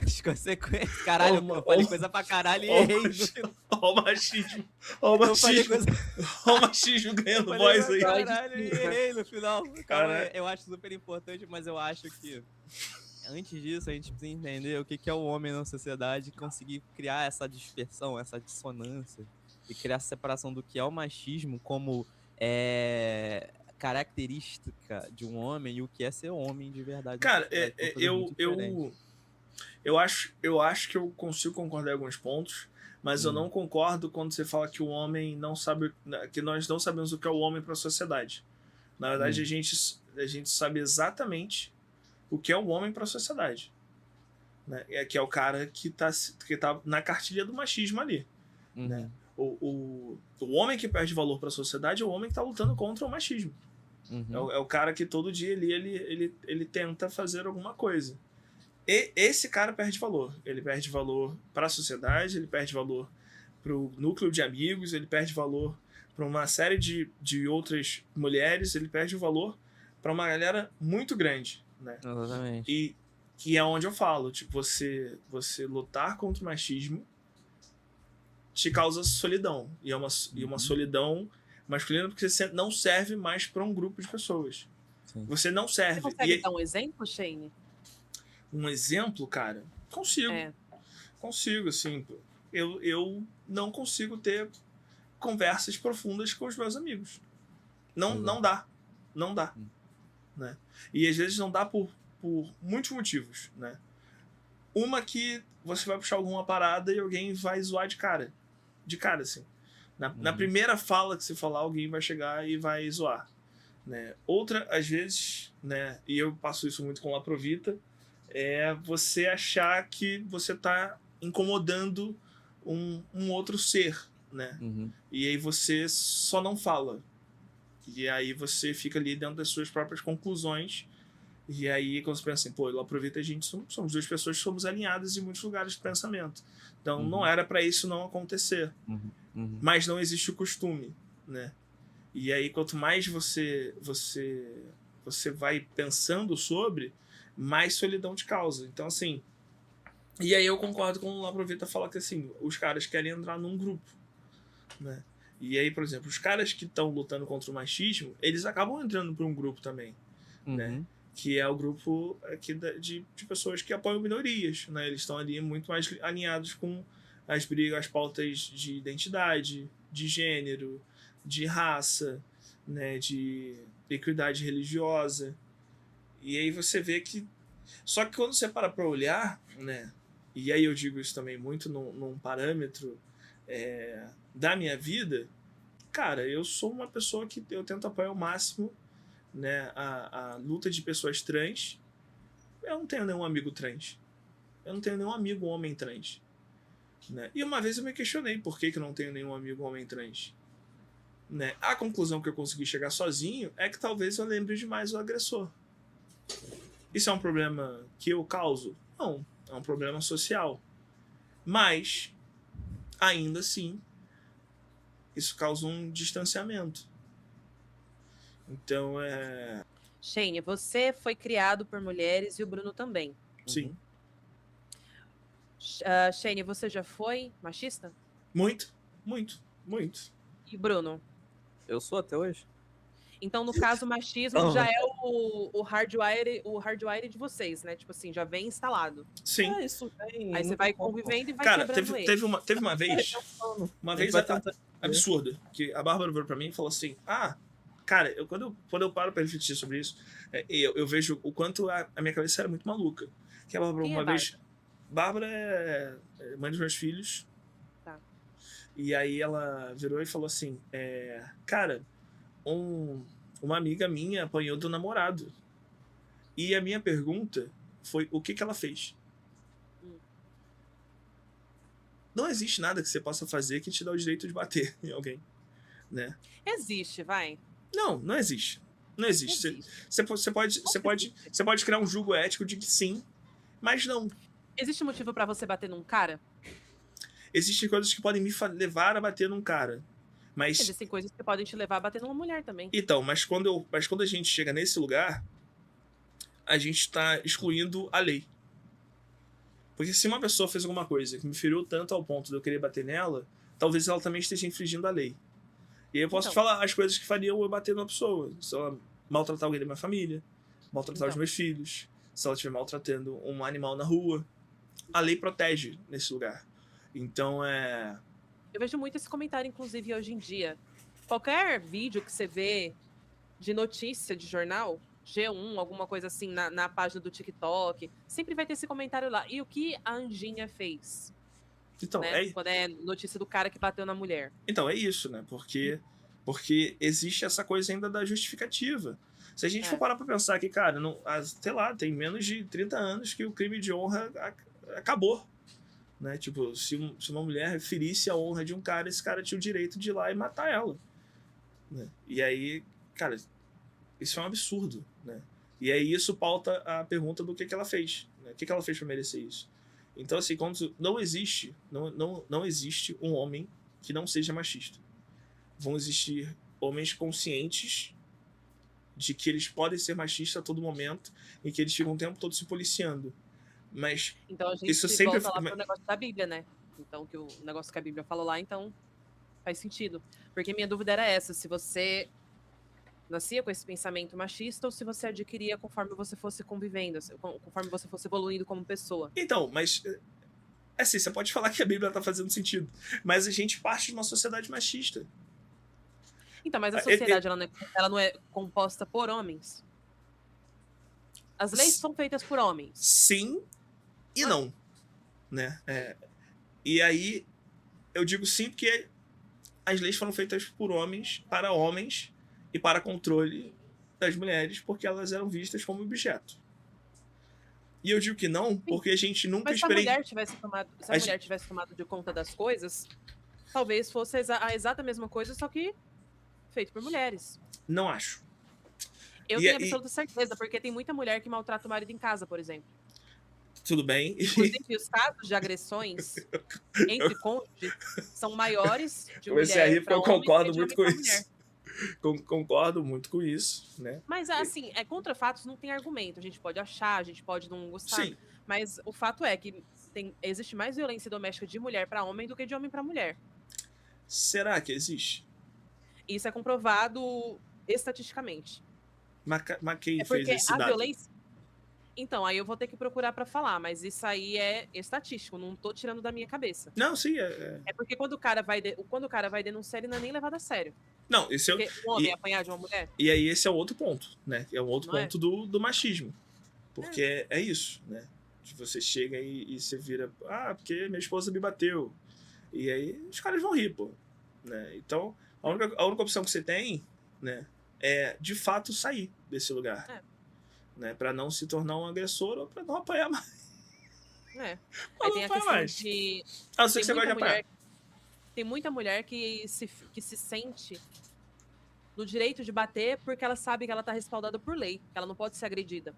as consequências. Caralho, eu falei coisa pra caralho e errei no final. Ó o machismo. Ó o machismo. Ó o machismo ganhando voz aí. Caralho, e errei no final. Calma, eu acho super importante, mas eu acho que antes disso a gente precisa entender o que é o homem na sociedade e conseguir criar essa dispersão, essa dissonância e criar essa separação do que é o machismo como característica de um homem e o que é ser homem de verdade. Cara, eu acho que eu consigo concordar em alguns pontos, mas eu não concordo quando você fala que o homem não sabe, que nós não sabemos o que é o homem para a sociedade. Na verdade, a gente sabe exatamente o que é o homem para a sociedade, né? Que é o cara que tá na cartilha do machismo ali, né? O homem que perde valor para a sociedade é o homem que está lutando contra o machismo. É o cara que todo dia ele tenta fazer alguma coisa. E esse cara perde valor. Ele perde valor para a sociedade, ele perde valor para o núcleo de amigos, ele perde valor para uma série de outras mulheres, ele perde valor para uma galera muito grande, né? Exatamente. E que é onde eu falo, tipo, você lutar contra o machismo te causa solidão. E é uma solidão masculina porque você não serve mais para um grupo de pessoas. Sim. Você não serve. Você consegue dar um exemplo, Shane? Um exemplo, cara? Consigo. Consigo, assim. Eu não consigo ter conversas profundas com os meus amigos. Não dá. Não dá. Né? E às vezes não dá por muitos motivos, né? Uma que você vai puxar alguma parada e alguém vai zoar de cara. De cara, assim. Na primeira fala que você falar, alguém vai chegar e vai zoar. Né? Outra, às vezes, né? E eu passo isso muito com a Provita, é você achar que você tá incomodando um outro ser, né? E aí você só não fala. E aí você fica ali dentro das suas próprias conclusões. E aí quando você pensa assim, pô, eu aproveito a gente, somos duas pessoas que somos alinhadas em muitos lugares de pensamento. Então não era para isso não acontecer. Mas não existe o costume, né? E aí quanto mais você vai pensando sobre, mais solidão te causa. Então assim, e aí eu concordo com o Laprovita falar que assim, os caras querem entrar num grupo, né? E aí, por exemplo, os caras que estão lutando contra o machismo, eles acabam entrando para um grupo também, né? Que é o grupo aqui de pessoas que apoiam minorias, né? Eles estão ali muito mais alinhados com as brigas, as pautas de identidade, de gênero, de raça, né? De equidade religiosa. E aí você vê que... Só que quando você para olhar, né? E aí eu digo isso também muito num parâmetro da minha vida, cara, eu sou uma pessoa que eu tento apoiar ao máximo, né, a luta de pessoas trans. Eu não tenho nenhum amigo trans. Eu não tenho nenhum amigo homem trans. Né? E uma vez eu me questionei por que eu não tenho nenhum amigo homem trans. Né? A conclusão que eu consegui chegar sozinho é que talvez eu lembre demais o agressor. Isso é um problema que eu causo? Não. É um problema social. Mas, ainda assim, isso causa um distanciamento. Então, Shane, você foi criado por mulheres e o Bruno também. Sim. Shane, você já foi machista? Muito, muito, muito. E Bruno? Eu sou até hoje. Então, no caso, o machismo já é o hardwire de vocês, né? Tipo assim, já vem instalado. Sim. Isso vem. Aí você vai convivendo e vai Cara, quebrando ele. teve uma vez, absurda, que a Bárbara virou pra mim e falou assim, cara, quando eu paro pra refletir sobre isso, eu vejo o quanto a minha cabeça era muito maluca. Que a Bárbara, uma vez... Bárbara é mãe dos meus filhos. Tá. E aí ela virou e falou assim, cara, uma amiga minha apanhou do namorado. E a minha pergunta foi, o que ela fez? Não existe nada que você possa fazer que te dá o direito de bater em alguém, né? Existe, vai. Não existe. Não existe. Você pode criar um julgo ético de que sim, mas não. Existe motivo pra você bater num cara? Existem coisas que podem me levar a bater num cara. Mas... Existem coisas que podem te levar a bater numa mulher também. Então, mas quando a gente chega nesse lugar, a gente está excluindo a lei. Porque se uma pessoa fez alguma coisa que me feriu tanto ao ponto de eu querer bater nela, talvez ela também esteja infringindo a lei. E aí eu posso te falar as coisas que fariam eu bater numa pessoa. Se ela maltratar alguém da minha família, maltratar os meus filhos, se ela estiver maltratando um animal na rua. A lei protege nesse lugar. Então, Eu vejo muito esse comentário, inclusive, hoje em dia. Qualquer vídeo que você vê de notícia de jornal, G1, alguma coisa assim, na página do TikTok, sempre vai ter esse comentário lá. E o que a Anjinha fez? Então, né? Quando é notícia do cara que bateu na mulher. Então, é isso, né? Porque existe essa coisa ainda da justificativa. Se a gente for parar pra pensar que, cara, sei lá, tem menos de 30 anos que o crime de honra acabou. Né? Tipo, se uma mulher ferisse a honra de um cara, esse cara tinha o direito de ir lá e matar ela. Né? E aí, cara, isso é um absurdo. Né? E aí isso pauta a pergunta do que ela fez. Né? O que ela fez pra merecer isso? Então, assim, não existe um homem que não seja machista. Vão existir homens conscientes de que eles podem ser machistas a todo momento e que eles ficam o tempo todo se policiando. Mas então a gente isso sempre volta lá pro negócio da Bíblia, né? Então, que o negócio que a Bíblia falou lá, então faz sentido. Porque minha dúvida era essa, se você nascia com esse pensamento machista ou se você adquiria conforme você fosse convivendo, conforme você fosse evoluindo como pessoa. Então, mas assim, você pode falar que a Bíblia tá fazendo sentido, mas a gente parte de uma sociedade machista. Então, mas a sociedade ela não é composta por homens? As leis são feitas por homens? Sim e não. Né? E aí, eu digo sim porque as leis foram feitas por homens, para homens e para controle das mulheres, porque elas eram vistas como objeto. E eu digo que não, porque a gente nunca esperou. Mas se a mulher tivesse tomado de conta das coisas, talvez fosse a exata mesma coisa, só que feito por mulheres. Não acho. Eu tenho absoluta certeza, porque tem muita mulher que maltrata o marido em casa, por exemplo. Tudo bem. Inclusive, os casos de agressões entre cônjuges são maiores de mulher a rir porque eu concordo muito com isso. Concordo muito com isso, né? Mas, assim, contra fatos não tem argumento. A gente pode achar, a gente pode não gostar. Sim. Mas o fato é que existe mais violência doméstica de mulher para homem do que de homem para mulher. Será que existe? Isso é comprovado estatisticamente. Mas quem fez esse dado? Violência... Então, aí eu vou ter que procurar para falar, mas isso aí é estatístico, não tô tirando da minha cabeça. Não, sim, É porque quando o cara vai denunciar, ele não é nem levado a sério. Não, esse porque um homem apanhar de uma mulher. E aí esse é outro ponto, né? É um outro ponto do machismo. Porque é isso, né? Que você chega e você vira, porque minha esposa me bateu. E aí os caras vão rir, pô. Né? Então, a única opção que você tem, né, é de fato sair desse lugar. Né, pra não se tornar um agressor ou pra não apanhar mais. Aí tem a questão de... Eu sei que você gosta de apanhar. Tem muita mulher que se sente no direito de bater porque ela sabe que ela tá respaldada por lei, que ela não pode ser agredida.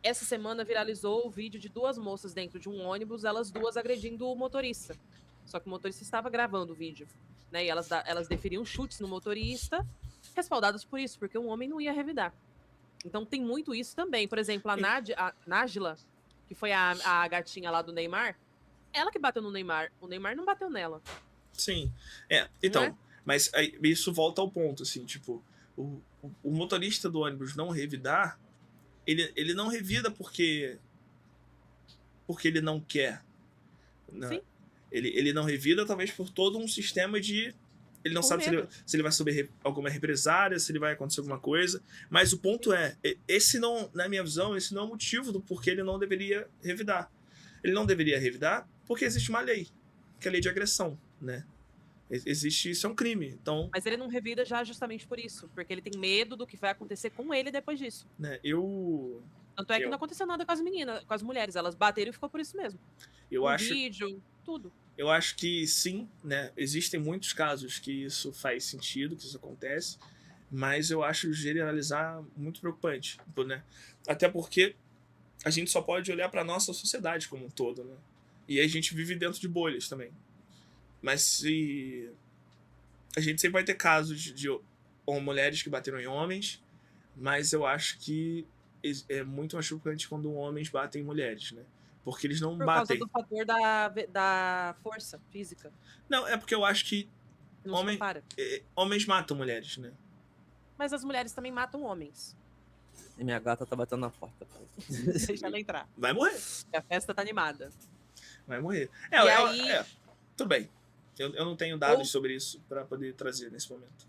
Essa semana viralizou o vídeo de 2 moças dentro de um ônibus, elas 2 agredindo o motorista. Só que o motorista estava gravando o vídeo. Né, e elas deferiam chutes no motorista, respaldadas por isso, porque um homem não ia revidar. Então tem muito isso também. Por exemplo, a Nájila, que foi a gatinha lá do Neymar, ela que bateu no Neymar. O Neymar não bateu nela. Sim. Então, mas isso volta ao ponto, assim, tipo, o motorista do ônibus não revidar, ele não revida porque ele não quer. Né? Sim. Ele não revida talvez por todo um sistema de... Ele não sabe se ele vai sofrer alguma represária, se ele vai acontecer alguma coisa. Mas o ponto é, esse não, na minha visão, esse não é o motivo do porquê ele não deveria revidar. Ele não deveria revidar porque existe uma lei, que é a lei de agressão, né? Existe, isso é um crime. Então, mas ele não revida já justamente por isso, porque ele tem medo do que vai acontecer com ele depois disso. Né, Tanto é que não aconteceu nada com as meninas, com as mulheres, elas bateram e ficou por isso mesmo. Eu acho, vídeo, tudo. Eu acho que sim, né? Existem muitos casos que isso faz sentido, que isso acontece, mas eu acho generalizar muito preocupante, né? Até porque a gente só pode olhar para nossa sociedade como um todo, né? E a gente vive dentro de bolhas também. Mas se a gente sempre vai ter casos de mulheres que bateram em homens, mas eu acho que é muito mais preocupante quando homens batem em mulheres, né? Porque eles não batem. Por causa do fator da força física. Não, é porque eu acho que homens matam mulheres, né? Mas as mulheres também matam homens. E minha gata tá batendo na porta. Deixa ela entrar. Vai morrer. A festa tá animada. Vai morrer. Tudo bem. Eu não tenho dados sobre isso para poder trazer nesse momento.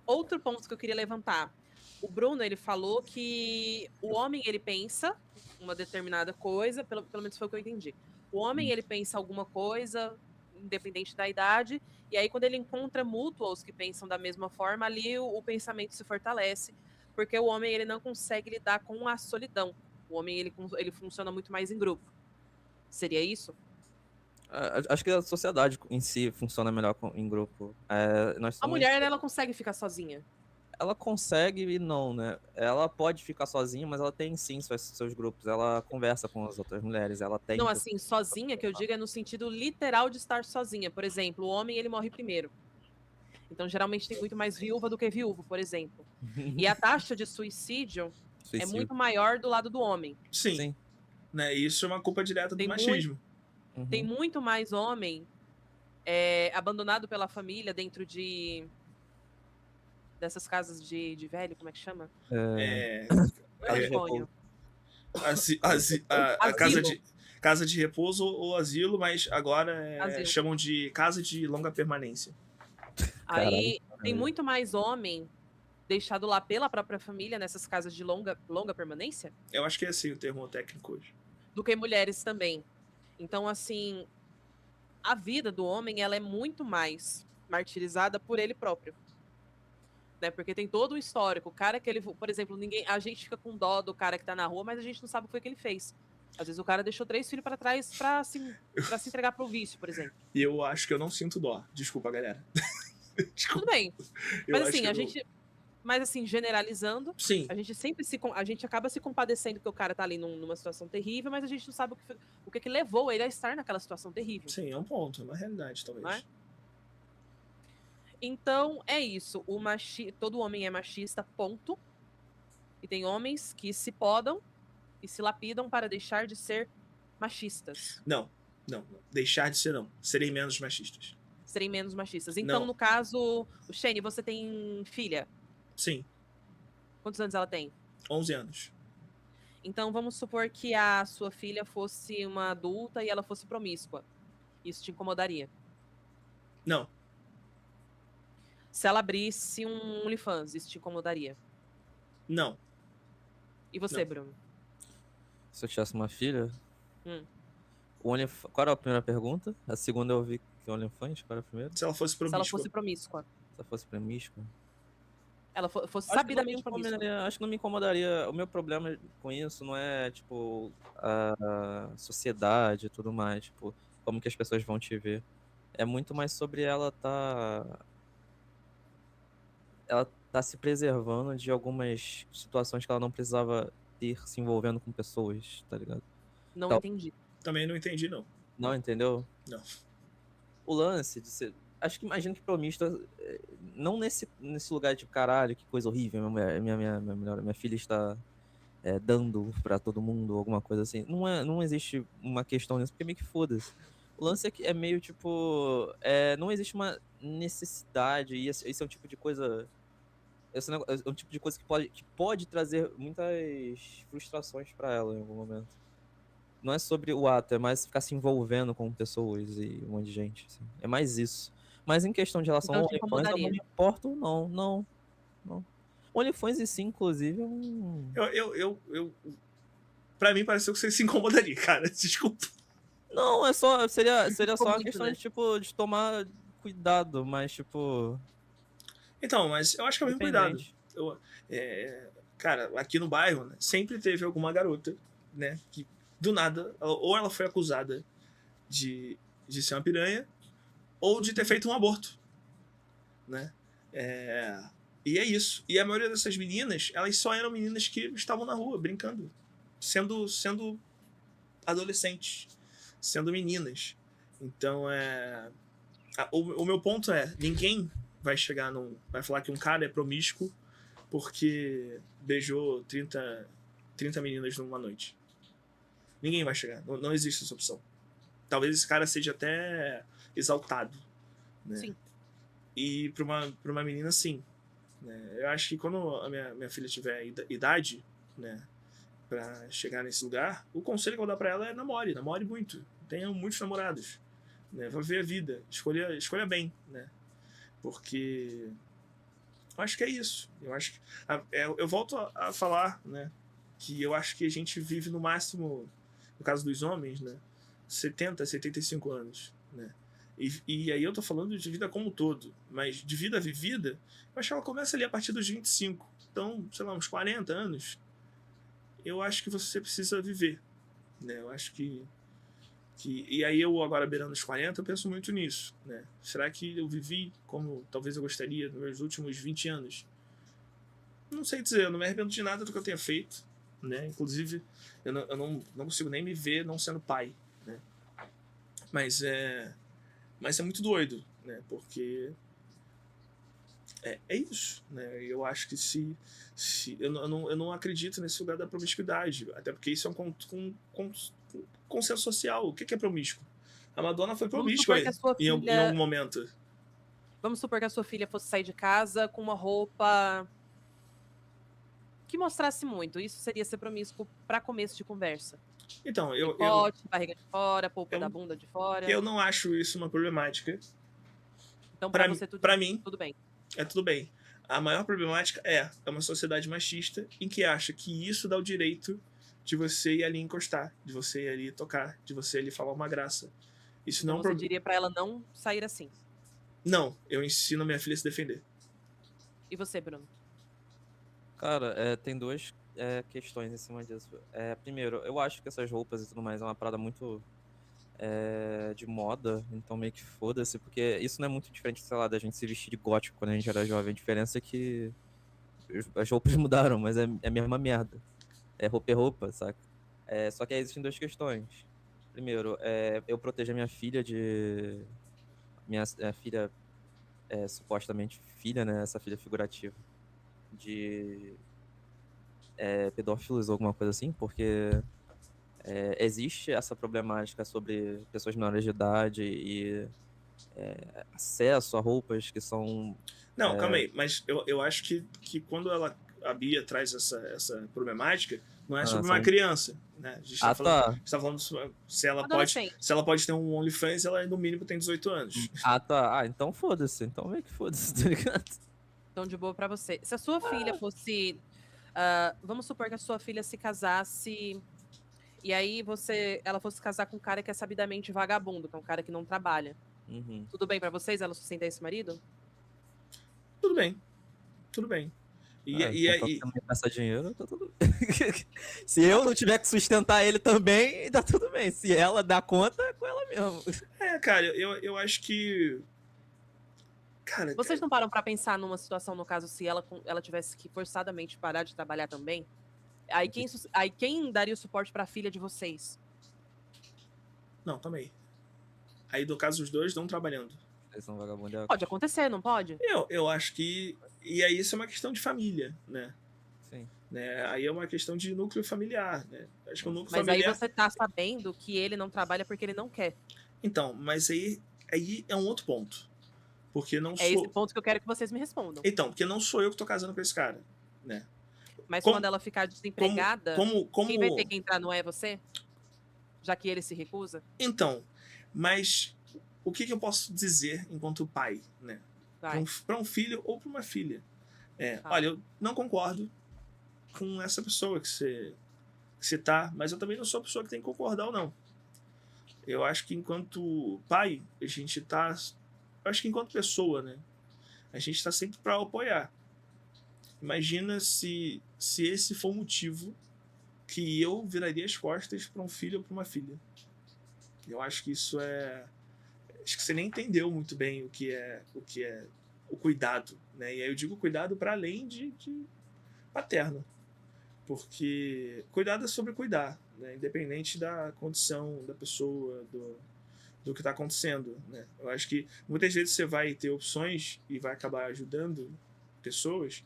Outro ponto que eu queria levantar. O Bruno, ele falou que o homem, ele pensa uma determinada coisa, pelo menos foi o que eu entendi. O homem, ele pensa alguma coisa, independente da idade, e aí quando ele encontra mútuos que pensam da mesma forma, ali o pensamento se fortalece, porque o homem, ele não consegue lidar com a solidão. O homem, ele funciona muito mais em grupo. Seria isso? Acho que a sociedade em si funciona melhor em grupo. A mulher, ela consegue ficar sozinha. Ela consegue e não, né? Ela pode ficar sozinha, mas ela tem sim seus grupos. Ela conversa com as outras mulheres, ela tem... Não, assim, sozinha, que eu digo, é no sentido literal de estar sozinha. Por exemplo, o homem, ele morre primeiro. Então, geralmente, tem muito mais viúva do que viúvo, por exemplo. E a taxa de suicídio é muito maior do lado do homem. Sim. Né? Isso é uma culpa direta do machismo. Tem muito mais homem abandonado pela família dentro dessas casas de velho, como é que chama? Casa de repouso ou asilo, mas agora chamam de casa de longa permanência. Aí tem muito mais homem deixado lá pela própria família nessas casas de longa permanência? Eu acho que é assim o termo técnico hoje. Do que mulheres também. Então, assim, a vida do homem, ela é muito mais martirizada por ele próprio. Né? Porque tem todo o histórico. O cara que ele, por exemplo, a gente fica com dó do cara que tá na rua, mas a gente não sabe o que foi que ele fez. Às vezes o cara deixou 3 filhos para trás pra se entregar pro vício, por exemplo. E eu acho que eu não sinto dó. Desculpa, galera. Tudo bem. Mas assim, Mas assim, generalizando, sim, a gente acaba se compadecendo que o cara tá ali numa situação terrível, mas a gente não sabe o que levou ele a estar naquela situação terrível. Sim, é um ponto, é uma realidade, talvez. Não é? Então, é isso. Todo homem é machista, ponto. E tem homens que se podam e se lapidam para deixar de ser machistas. Não. Deixar de ser não. Serem menos machistas. Serem menos machistas. Então, no caso, o Shane, você tem filha? Sim. Quantos anos ela tem? 11 anos. Então, vamos supor que a sua filha fosse uma adulta e ela fosse promíscua. Isso te incomodaria? Não. Se ela abrisse um OnlyFans, isso te incomodaria? Não. E você, Bruno? Se eu tivesse uma filha... Qual era a primeira pergunta? A segunda eu ouvi que OnlyFans, qual era a primeira? Se ela fosse promíscua. Se ela fosse promíscua. Se ela fosse promíscua? Ela fosse sabidamente promíscua. Acho que não me incomodaria. O meu problema com isso não é, tipo, a sociedade e tudo mais, tipo, como que as pessoas vão te ver. É muito mais sobre ela tá se preservando de algumas situações que ela não precisava ter se envolvendo com pessoas, tá ligado? Não entendi. Também não entendi, não. Não entendeu? Não. O lance de ser... Acho que imagino que promista, não nesse lugar de caralho, que coisa horrível, minha filha está dando pra todo mundo, alguma coisa assim. Não existe uma questão nisso, porque meio que foda-se. O lance é que é meio tipo, não existe uma necessidade, e esse é o tipo de coisa esse negócio, é um tipo de coisa que pode trazer muitas frustrações pra ela em algum momento. Não é sobre o ato, é mais ficar se envolvendo com pessoas e um monte de gente, assim. É mais isso. Mas em questão de relação Então ao te OnlyFans, eu não incomodaria. me importo, não. OnlyFans em si, inclusive, é um... Pra mim, pareceu que você se incomodaria, cara. Desculpa. Não, seria Ficou só uma muito, questão né? de, tipo, de tomar cuidado, mas, tipo, Então, mas eu acho que é o mesmo cuidado. independente. Cara, aqui no bairro, né, sempre teve alguma garota, né, que do nada, ou ela foi acusada de ser uma piranha, ou de ter feito um aborto, né? É, e é isso. E a maioria dessas meninas, elas só eram meninas que estavam na rua brincando, sendo adolescentes, sendo meninas. Então, o meu ponto é, ninguém vai falar que um cara é promíscuo porque beijou 30 meninas numa noite. Ninguém vai chegar. Não existe essa opção. Talvez esse cara seja até exaltado, né? Sim. E pra uma menina, sim. Né? Eu acho que quando a minha filha tiver idade, né, pra chegar nesse lugar, o conselho que eu vou dar pra ela é namore muito. Tenha muitos namorados. Né? Vai ver a vida. Escolha bem, né? Porque eu acho que é isso. Eu acho que eu volto a falar, né, que eu acho que a gente vive no máximo, no caso dos homens, né, 70, 75 anos, né? E aí eu tô falando de vida como um todo, mas de vida vivida, eu acho que ela começa ali a partir dos 25. Então, sei lá, uns 40 anos, eu acho que você precisa viver, né? Eu acho que e aí eu agora beirando os 40, eu penso muito nisso, né? Será que eu vivi como talvez eu gostaria nos meus últimos 20 anos? Não sei dizer, eu não me arrependo de nada do que eu tenha feito, né? Inclusive, eu não consigo nem me ver não sendo pai, né? Mas é muito doido, né? Porque é isso, né? Eu acho que se eu não acredito nesse lugar da promiscuidade, até porque isso é um consenso social. O que é promíscuo? A Madonna foi Vamos promíscua supor que a sua em algum filha. momento. Vamos supor que a sua filha fosse sair de casa com uma roupa que mostrasse muito. Isso seria ser promíscuo para começo de conversa. Então, Decote, barriga de fora, polpa da eu, bunda de fora. eu não acho isso uma problemática. Então, para você, Pra mim, tudo bem. é tudo bem. A maior problemática é uma sociedade machista em que acha que isso dá o direito de você ir ali encostar, de você ir ali tocar, de você ir ali falar uma graça. Isso Então, não você diria para ela não sair assim. Não, eu ensino a minha filha a se defender. E você, Bruno? Cara, tem duas questões em cima disso. Primeiro, eu acho que essas roupas e tudo mais é uma parada muito de moda, então meio que foda-se, porque isso não é muito diferente, sei lá, da gente se vestir de gótico quando a gente era jovem. A diferença é que as roupas mudaram, mas é a mesma merda. É roupa, saca? Só que aí existem duas questões. Primeiro, eu protejo a minha filha de... Minha filha, supostamente filha, né? Essa filha figurativa. De pedófilos ou alguma coisa assim, porque existe essa problemática sobre pessoas menores de idade e acesso a roupas que são... Não, calma aí, mas eu acho que quando a Bia traz essa problemática, não é sobre uma criança, né? A gente tá falando se ela pode ter um OnlyFans, ela no mínimo tem 18 anos. Tá. Então foda-se. Então meio que foda-se, tá ligado? Então, de boa pra você. Se a sua filha fosse... vamos supor que a sua filha se casasse e aí ela fosse casar com um cara que é sabidamente vagabundo, que é um cara que não trabalha. Uhum. Tudo bem pra vocês ela sustentar esse marido? Tudo bem. E aí Passar dinheiro, tá tudo bem. Se eu não tiver que sustentar ele também, tá tudo bem. Se ela dá conta, é com ela mesmo. Cara, eu acho que... Cara, vocês não param pra pensar numa situação, no caso, se ela tivesse que forçadamente parar de trabalhar também? Aí quem daria o suporte pra filha de vocês? Não, também. Aí, no caso, os dois estão trabalhando. Eles são vagabundos. Pode acontecer, não pode? Eu acho que... E aí isso é uma questão de família, né? Sim. Né? Aí é uma questão de núcleo familiar, né? Acho que o núcleo mas familiar... aí você tá sabendo que ele não trabalha porque ele não quer. Então, mas aí é um outro ponto. Porque não É esse ponto que eu quero que vocês me respondam. Então, porque não sou eu que tô casando com esse cara, né? Mas quando ela ficar desempregada, como... quem vai ter que entrar não é você? Já que ele se recusa? Então, mas o que eu posso dizer enquanto pai, né? Para um filho ou para uma filha? Olha, eu não concordo com essa pessoa que você tá, mas eu também não sou a pessoa que tem que concordar ou não. Eu acho que enquanto pai, a gente tá... Eu acho que enquanto pessoa, né? A gente tá sempre para apoiar. Imagina se esse for o motivo que eu viraria as costas para um filho ou para uma filha. Eu acho que isso é... Acho que você nem entendeu muito bem o que é o cuidado, né? E aí eu digo cuidado para além de paterno. Porque cuidado é sobre cuidar, né? Independente da condição da pessoa, do que está acontecendo, né? Eu acho que muitas vezes você vai ter opções e vai acabar ajudando pessoas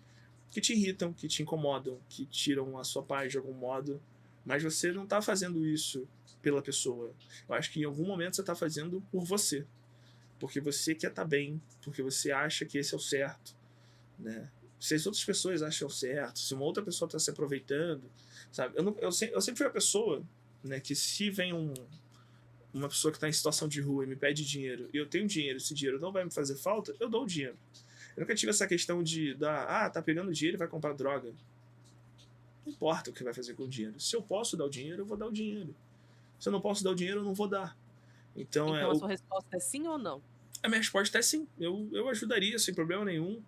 que te irritam, que te incomodam, que tiram a sua paz de algum modo, mas você não está fazendo isso pela pessoa. Eu acho que em algum momento você está fazendo por você, porque você quer estar bem, porque você acha que esse é o certo, né? Se as outras pessoas acham certo, se uma outra pessoa está se aproveitando, sabe? Eu sempre fui a pessoa, né, que se vem uma pessoa que está em situação de rua e me pede dinheiro, e eu tenho dinheiro, esse dinheiro não vai me fazer falta, eu dou o dinheiro. Eu nunca tive essa questão de tá pegando dinheiro e vai comprar droga. Não importa o que vai fazer com o dinheiro. Se eu posso dar o dinheiro, eu vou dar o dinheiro. Se eu não posso dar o dinheiro, eu não vou dar. Então a sua resposta é sim ou não? A minha resposta é sim. Eu ajudaria sem problema nenhum.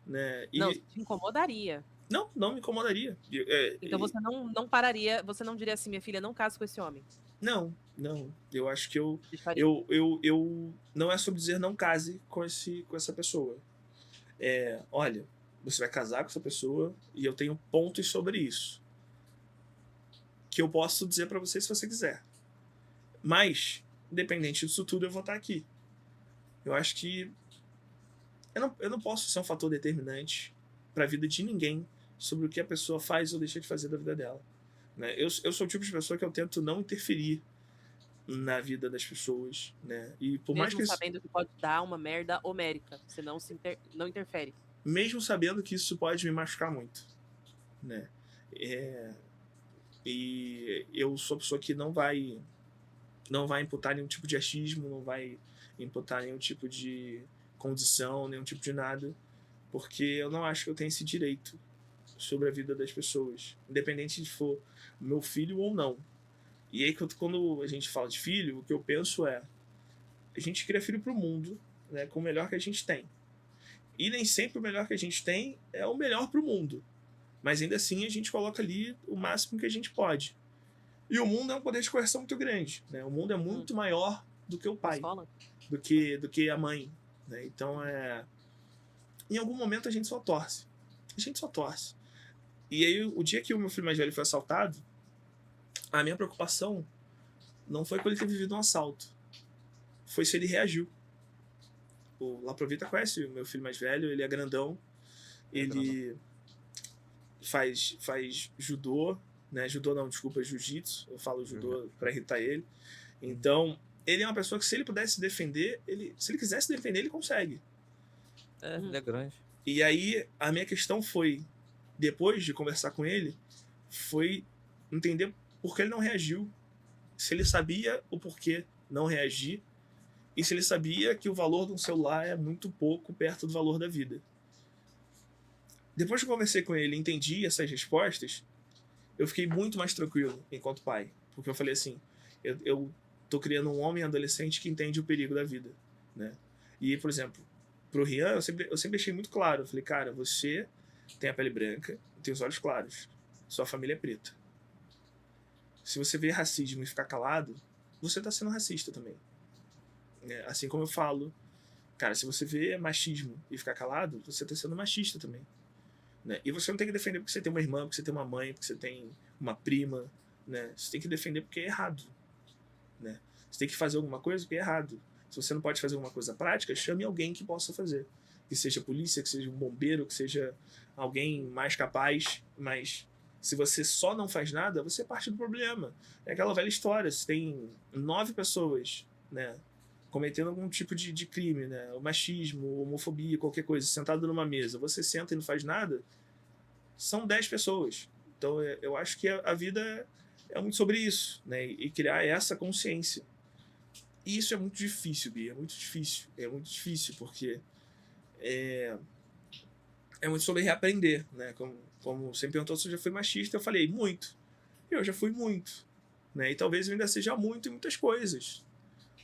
Né? Não, te incomodaria. Não me incomodaria. Então você não pararia, você não diria assim, minha filha, não case com esse homem. Não. Eu acho que eu não é sobre dizer não case com essa pessoa. Olha, você vai casar com essa pessoa e eu tenho pontos sobre isso que eu posso dizer para você se você quiser. Mas, independente disso tudo, eu vou estar aqui. Eu acho que eu não posso ser um fator determinante para a vida de ninguém sobre o que a pessoa faz ou deixa de fazer da vida dela. Né? Eu sou o tipo de pessoa que eu tento não interferir na vida das pessoas, né? E por mais que sabendo que pode dar uma merda homérica, você não interfere. Mesmo sabendo que isso pode me machucar muito, né? E eu sou a pessoa que não vai imputar nenhum tipo de achismo, não vai imputar nenhum tipo de condição, nenhum tipo de nada, porque eu não acho que eu tenho esse direito sobre a vida das pessoas, independente de for meu filho ou não. E aí, quando a gente fala de filho, o que eu penso a gente cria filho pro mundo, né, com o melhor que a gente tem. E nem sempre o melhor que a gente tem é o melhor pro mundo. Mas ainda assim a gente coloca ali o máximo que a gente pode. E o mundo é um poder de coerção muito grande, né? O mundo é muito maior do que o pai, do que a mãe, né? Então em algum momento a gente só torce. E aí o dia que o meu filho mais velho foi assaltado, a minha preocupação não foi com ele ter vivido um assalto, foi se ele reagiu. O Laprovita conhece o meu filho mais velho, ele é grandão, ele faz judô, né? Judô não, desculpa, jiu-jitsu, eu falo judô pra irritar ele. Então, ele é uma pessoa que se ele pudesse defender, se ele quisesse defender, ele consegue. Ele é grande. E aí, a minha questão foi, depois de conversar com ele, foi entender por que ele não reagiu, se ele sabia o porquê não reagir, e se ele sabia que o valor de um celular é muito pouco perto do valor da vida. Depois que eu conversei com ele e entendi essas respostas, eu fiquei muito mais tranquilo enquanto pai. Porque eu falei assim, eu tô criando um homem adolescente que entende o perigo da vida, né? E, por exemplo, pro Rian, eu sempre deixei muito claro. Eu falei, cara, você tem a pele branca, tem os olhos claros, sua família é preta. Se você vê racismo e ficar calado, você tá sendo racista também. Assim como eu falo, cara, se você vê machismo e ficar calado, você tá sendo machista também. Né? E você não tem que defender porque você tem uma irmã, porque você tem uma mãe, porque você tem uma prima, né? Você tem que defender porque é errado, né? Você tem que fazer alguma coisa porque é errado. Se você não pode fazer alguma coisa prática, chame alguém que possa fazer. Que seja polícia, que seja um bombeiro, que seja alguém mais capaz. Mas se você só não faz nada, você parte do problema. É aquela velha história. Se tem 9 pessoas, né, cometendo algum tipo de crime, né? O machismo, homofobia, qualquer coisa, sentado numa mesa, você senta e não faz nada, são 10 pessoas. Então eu acho que a vida é muito sobre isso, né? E criar essa consciência. E isso é muito difícil, Bia, é muito difícil. É muito difícil, porque é muito sobre reaprender, né? Como você me perguntou se eu já fui machista, eu falei muito. Eu já fui muito, né? E talvez eu ainda seja muito em muitas coisas,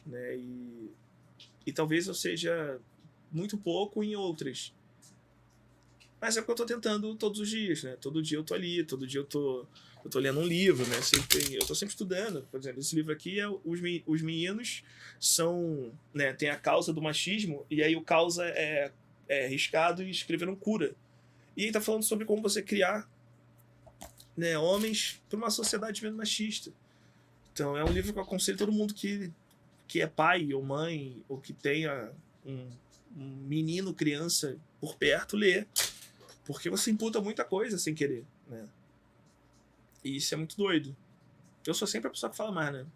né? E talvez eu seja muito pouco em outras. Mas é o que eu tô tentando todos os dias, né? Todo dia eu tô ali, todo dia eu tô lendo um livro, né? Eu tô sempre estudando. Por exemplo, esse livro aqui é Os Meninos são, né? Tem a causa do machismo, e aí o causa é riscado e escreveram cura. E ele tá falando sobre como você criar, né, homens para uma sociedade menos machista. Então é um livro que eu aconselho todo mundo que é pai ou mãe, ou que tenha um menino, criança por perto, ler. Porque você imputa muita coisa sem querer, né? E isso é muito doido. Eu sou sempre a pessoa que fala mais, né?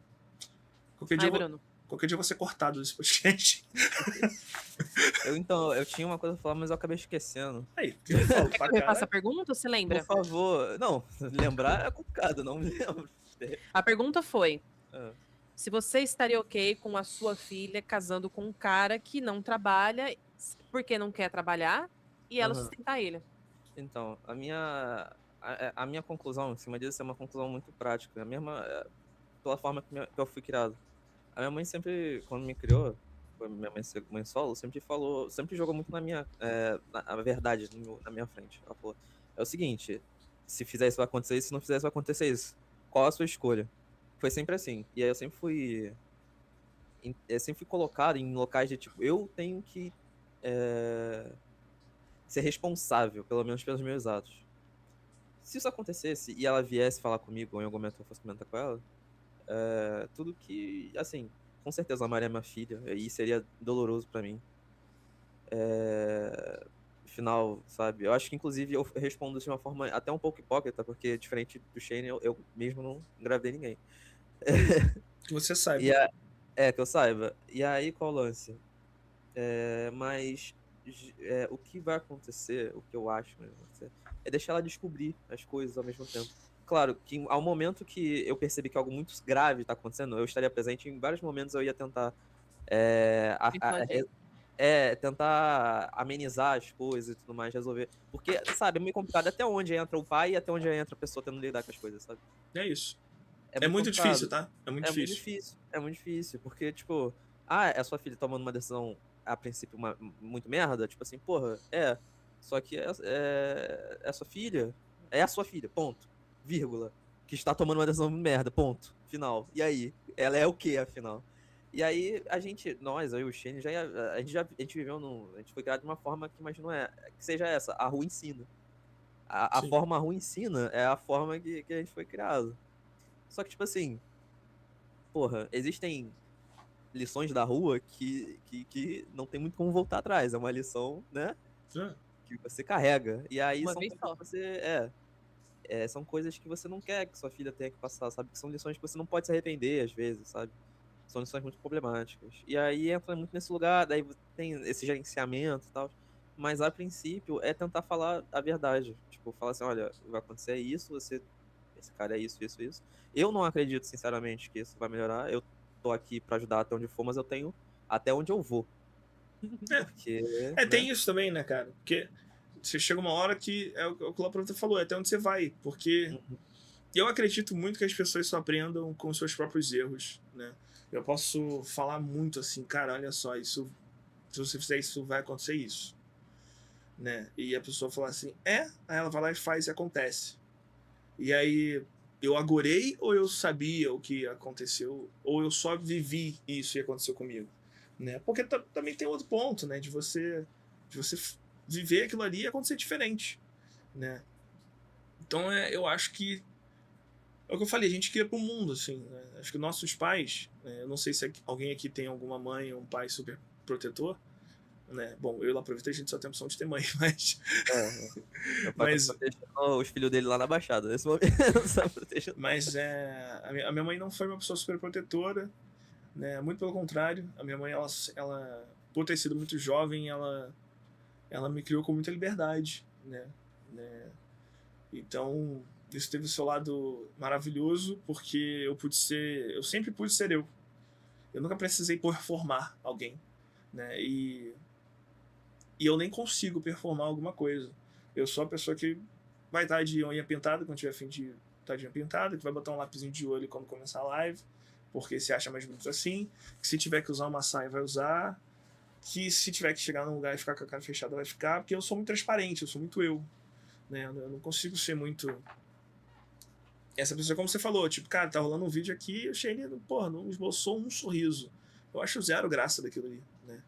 Qualquer dia eu vou ser cortado desse podcast. Eu tinha uma coisa pra falar, mas eu acabei esquecendo. Aí, quer que eu faça a pergunta ou você lembra? Por favor. Não, lembrar é complicado, não me lembro. A pergunta foi... Se você estaria ok com a sua filha casando com um cara que não trabalha porque não quer trabalhar e ela sustentar ele. Então, a minha conclusão em cima disso é uma conclusão muito prática. A mesma, pela forma que eu fui criado. A minha mãe sempre, quando me criou, minha mãe solo, sempre jogou muito na minha, a verdade na minha frente. Ela falou, é o seguinte, se fizer isso vai acontecer isso, se não fizer isso vai acontecer isso. Qual a sua escolha? Foi sempre assim. E aí eu sempre fui colocado em locais de tipo, eu tenho que ser responsável, pelo menos pelos meus atos. Se isso acontecesse e ela viesse falar comigo, ou em algum momento eu fosse comentar com ela, tudo que, assim, com certeza a Maria é minha filha, e seria doloroso pra mim. Final, sabe? Eu acho que, inclusive, eu respondo de uma forma até um pouco hipócrita, porque, diferente do Shane, eu mesmo não engravidei ninguém. Que você saiba. Que eu saiba. E aí, qual o lance? Mas o que vai acontecer, o que eu acho mesmo, é deixar ela descobrir as coisas ao mesmo tempo. Claro, que ao momento que eu percebi que algo muito grave está acontecendo, eu estaria presente. Em vários momentos eu ia tentar tentar amenizar as coisas e tudo mais, resolver. Porque, sabe, é meio complicado até onde entra o pai e até onde entra a pessoa tendo que lidar com as coisas, sabe? É isso. É muito difícil, tá? É muito difícil. É muito difícil, porque, tipo, é sua filha tomando uma decisão, a princípio, muito merda, tipo assim, porra, só que é sua filha, é a sua filha, ponto, vírgula, que está tomando uma decisão merda, ponto, final. E aí? Ela é o quê, afinal? E aí, eu e o Shane, a gente viveu a gente foi criado de uma forma que, imagino, que seja essa, a rua ensina. A forma a rua ensina é a forma que a gente foi criado. Só que, tipo assim, porra, existem lições da rua que não tem muito como voltar atrás. É uma lição, né? Que você carrega. E aí são coisas que você. São coisas que você não quer que sua filha tenha que passar, sabe? Que são lições que você não pode se arrepender, às vezes, sabe? São lições muito problemáticas. E aí entra muito nesse lugar, daí tem esse gerenciamento e tal. Mas a princípio é tentar falar a verdade. Tipo, falar assim, olha, vai acontecer isso, esse cara é isso. Eu não acredito, sinceramente, que isso vai melhorar. Eu tô aqui pra ajudar até onde for, mas eu tenho até onde eu vou. Porque, tem isso também, né, cara? Porque você chega uma hora que é o que o Lapronta falou, é até onde você vai. Porque eu acredito muito que as pessoas só aprendam com os seus próprios erros, né? Eu posso falar muito assim, cara, olha só, isso, se você fizer isso, vai acontecer isso, né? E a pessoa fala assim, aí ela vai lá e faz e acontece. E aí, eu agorei ou eu sabia o que aconteceu? Ou eu só vivi isso e aconteceu comigo? Né? Porque também tem outro ponto, né? De você viver aquilo ali e acontecer diferente, né? Então, eu acho que é o que eu falei, a gente cria pro mundo, assim, né? Acho que nossos pais, eu não sei se alguém aqui tem alguma mãe ou um pai super protetor, né? Bom, eu lá aproveitei, a gente só tem a opção de ter mãe, mas... Meu pai tá protegendo os filhos dele lá na Baixada, nesse momento. Mas a minha mãe não foi uma pessoa super protetora, né? Muito pelo contrário. A minha mãe, ela por ter sido muito jovem, ela me criou com muita liberdade, né? Então, isso teve o seu lado maravilhoso, porque eu sempre pude ser eu. Eu nunca precisei performar alguém, né? E eu nem consigo performar alguma coisa. Eu sou a pessoa que vai estar de unha pintada quando tiver a fim de estar de unha pintada, que vai botar um lapisinho de olho quando começar a live, porque se acha mais bonito assim, que se tiver que usar uma saia vai usar, que se tiver que chegar num lugar e ficar com a cara fechada vai ficar, porque eu sou muito transparente, eu sou muito eu, né? Eu não consigo ser muito essa pessoa, como você falou, tipo, cara, tá rolando um vídeo aqui, o Shane, porra, não esboçou um sorriso. Eu acho zero graça daquilo ali, né?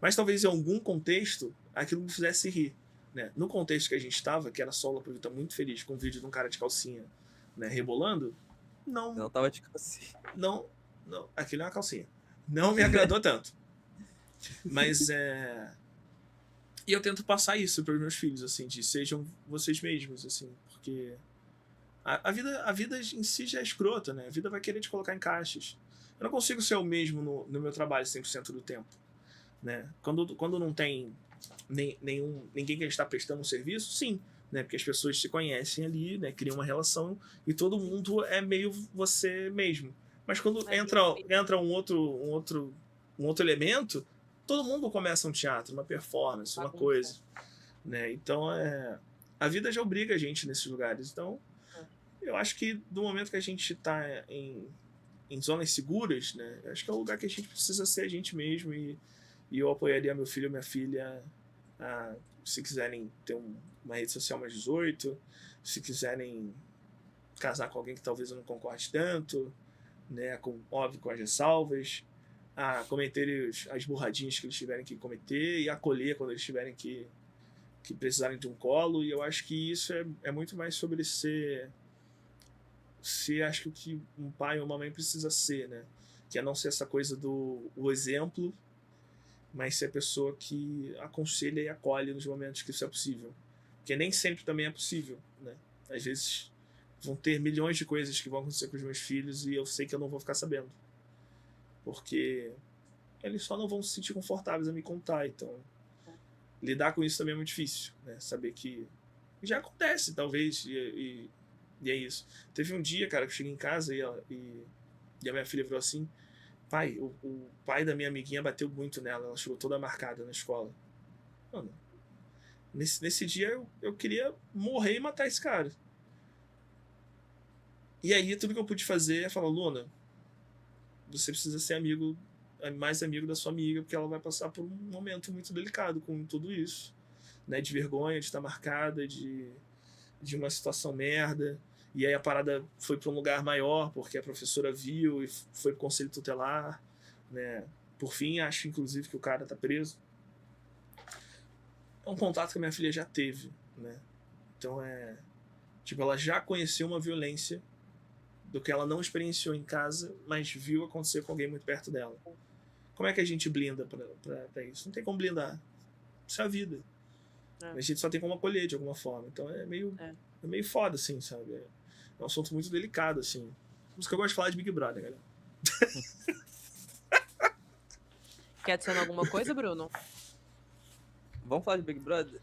Mas talvez em algum contexto aquilo me fizesse rir, né? No contexto que a gente estava, que era só o Lola Provita muito feliz com um vídeo de um cara de calcinha, né, rebolando, não tava de calcinha. Não, aquilo é uma calcinha. Não me agradou tanto. Mas e eu tento passar isso para os meus filhos, assim, de sejam vocês mesmos, assim, porque a vida em si já é escrota, né? A vida vai querer te colocar em caixas. Eu não consigo ser o mesmo no meu trabalho 100% do tempo, né? Quando não tem ninguém que está prestando um serviço, sim, né? Porque as pessoas se conhecem ali, né? Criam uma relação e todo mundo é meio você mesmo. Mas quando entra um outro elemento, todo mundo começa um teatro, uma performance, uma coisa, né? Então a vida já obriga a gente nesses lugares. Então eu acho que do momento que a gente está em zonas seguras, né? Eu acho que é o lugar que a gente precisa ser a gente mesmo e eu apoiaria meu filho e minha filha se quiserem ter uma rede social mais 18, se quiserem casar com alguém que talvez eu não concorde tanto, né? Óbvio, com as ressalvas, a cometer as burradinhas que eles tiverem que cometer e acolher quando eles tiverem que precisarem de um colo. E eu acho que isso é muito mais sobre ser acho que o que um pai ou uma mãe precisa ser, né? Que é não ser essa coisa do exemplo, mas ser a pessoa que aconselha e acolhe nos momentos que isso é possível. Porque nem sempre também é possível, né? Às vezes vão ter milhões de coisas que vão acontecer com os meus filhos e eu sei que eu não vou ficar sabendo. Porque eles só não vão se sentir confortáveis a me contar. Então, lidar com isso também é muito difícil, né? Saber que já acontece, talvez, e é isso. Teve um dia, cara, que eu cheguei em casa e a minha filha virou assim: pai, o pai da minha amiguinha bateu muito nela, ela chegou toda marcada na escola. Mano, nesse dia eu queria morrer e matar esse cara. E aí tudo que eu pude fazer é falar: Luna, você precisa ser mais amigo da sua amiga, porque ela vai passar por um momento muito delicado com tudo isso, né? De vergonha, de estar marcada, de uma situação merda. E aí a parada foi para um lugar maior, porque a professora viu e foi pro conselho tutelar, né? Por fim, acho inclusive que o cara tá preso. É um contato que a minha filha já teve, né? Então tipo, ela já conheceu uma violência do que ela não experienciou em casa, mas viu acontecer com alguém muito perto dela. Como é que a gente blinda pra isso? Não tem como blindar. Isso é a vida. A gente só tem como acolher de alguma forma. Então é meio foda, assim, sabe? É um assunto muito delicado, assim. Por isso que eu gosto de falar de Big Brother, galera. Quer adicionar alguma coisa, Bruno? Vamos falar de Big Brother?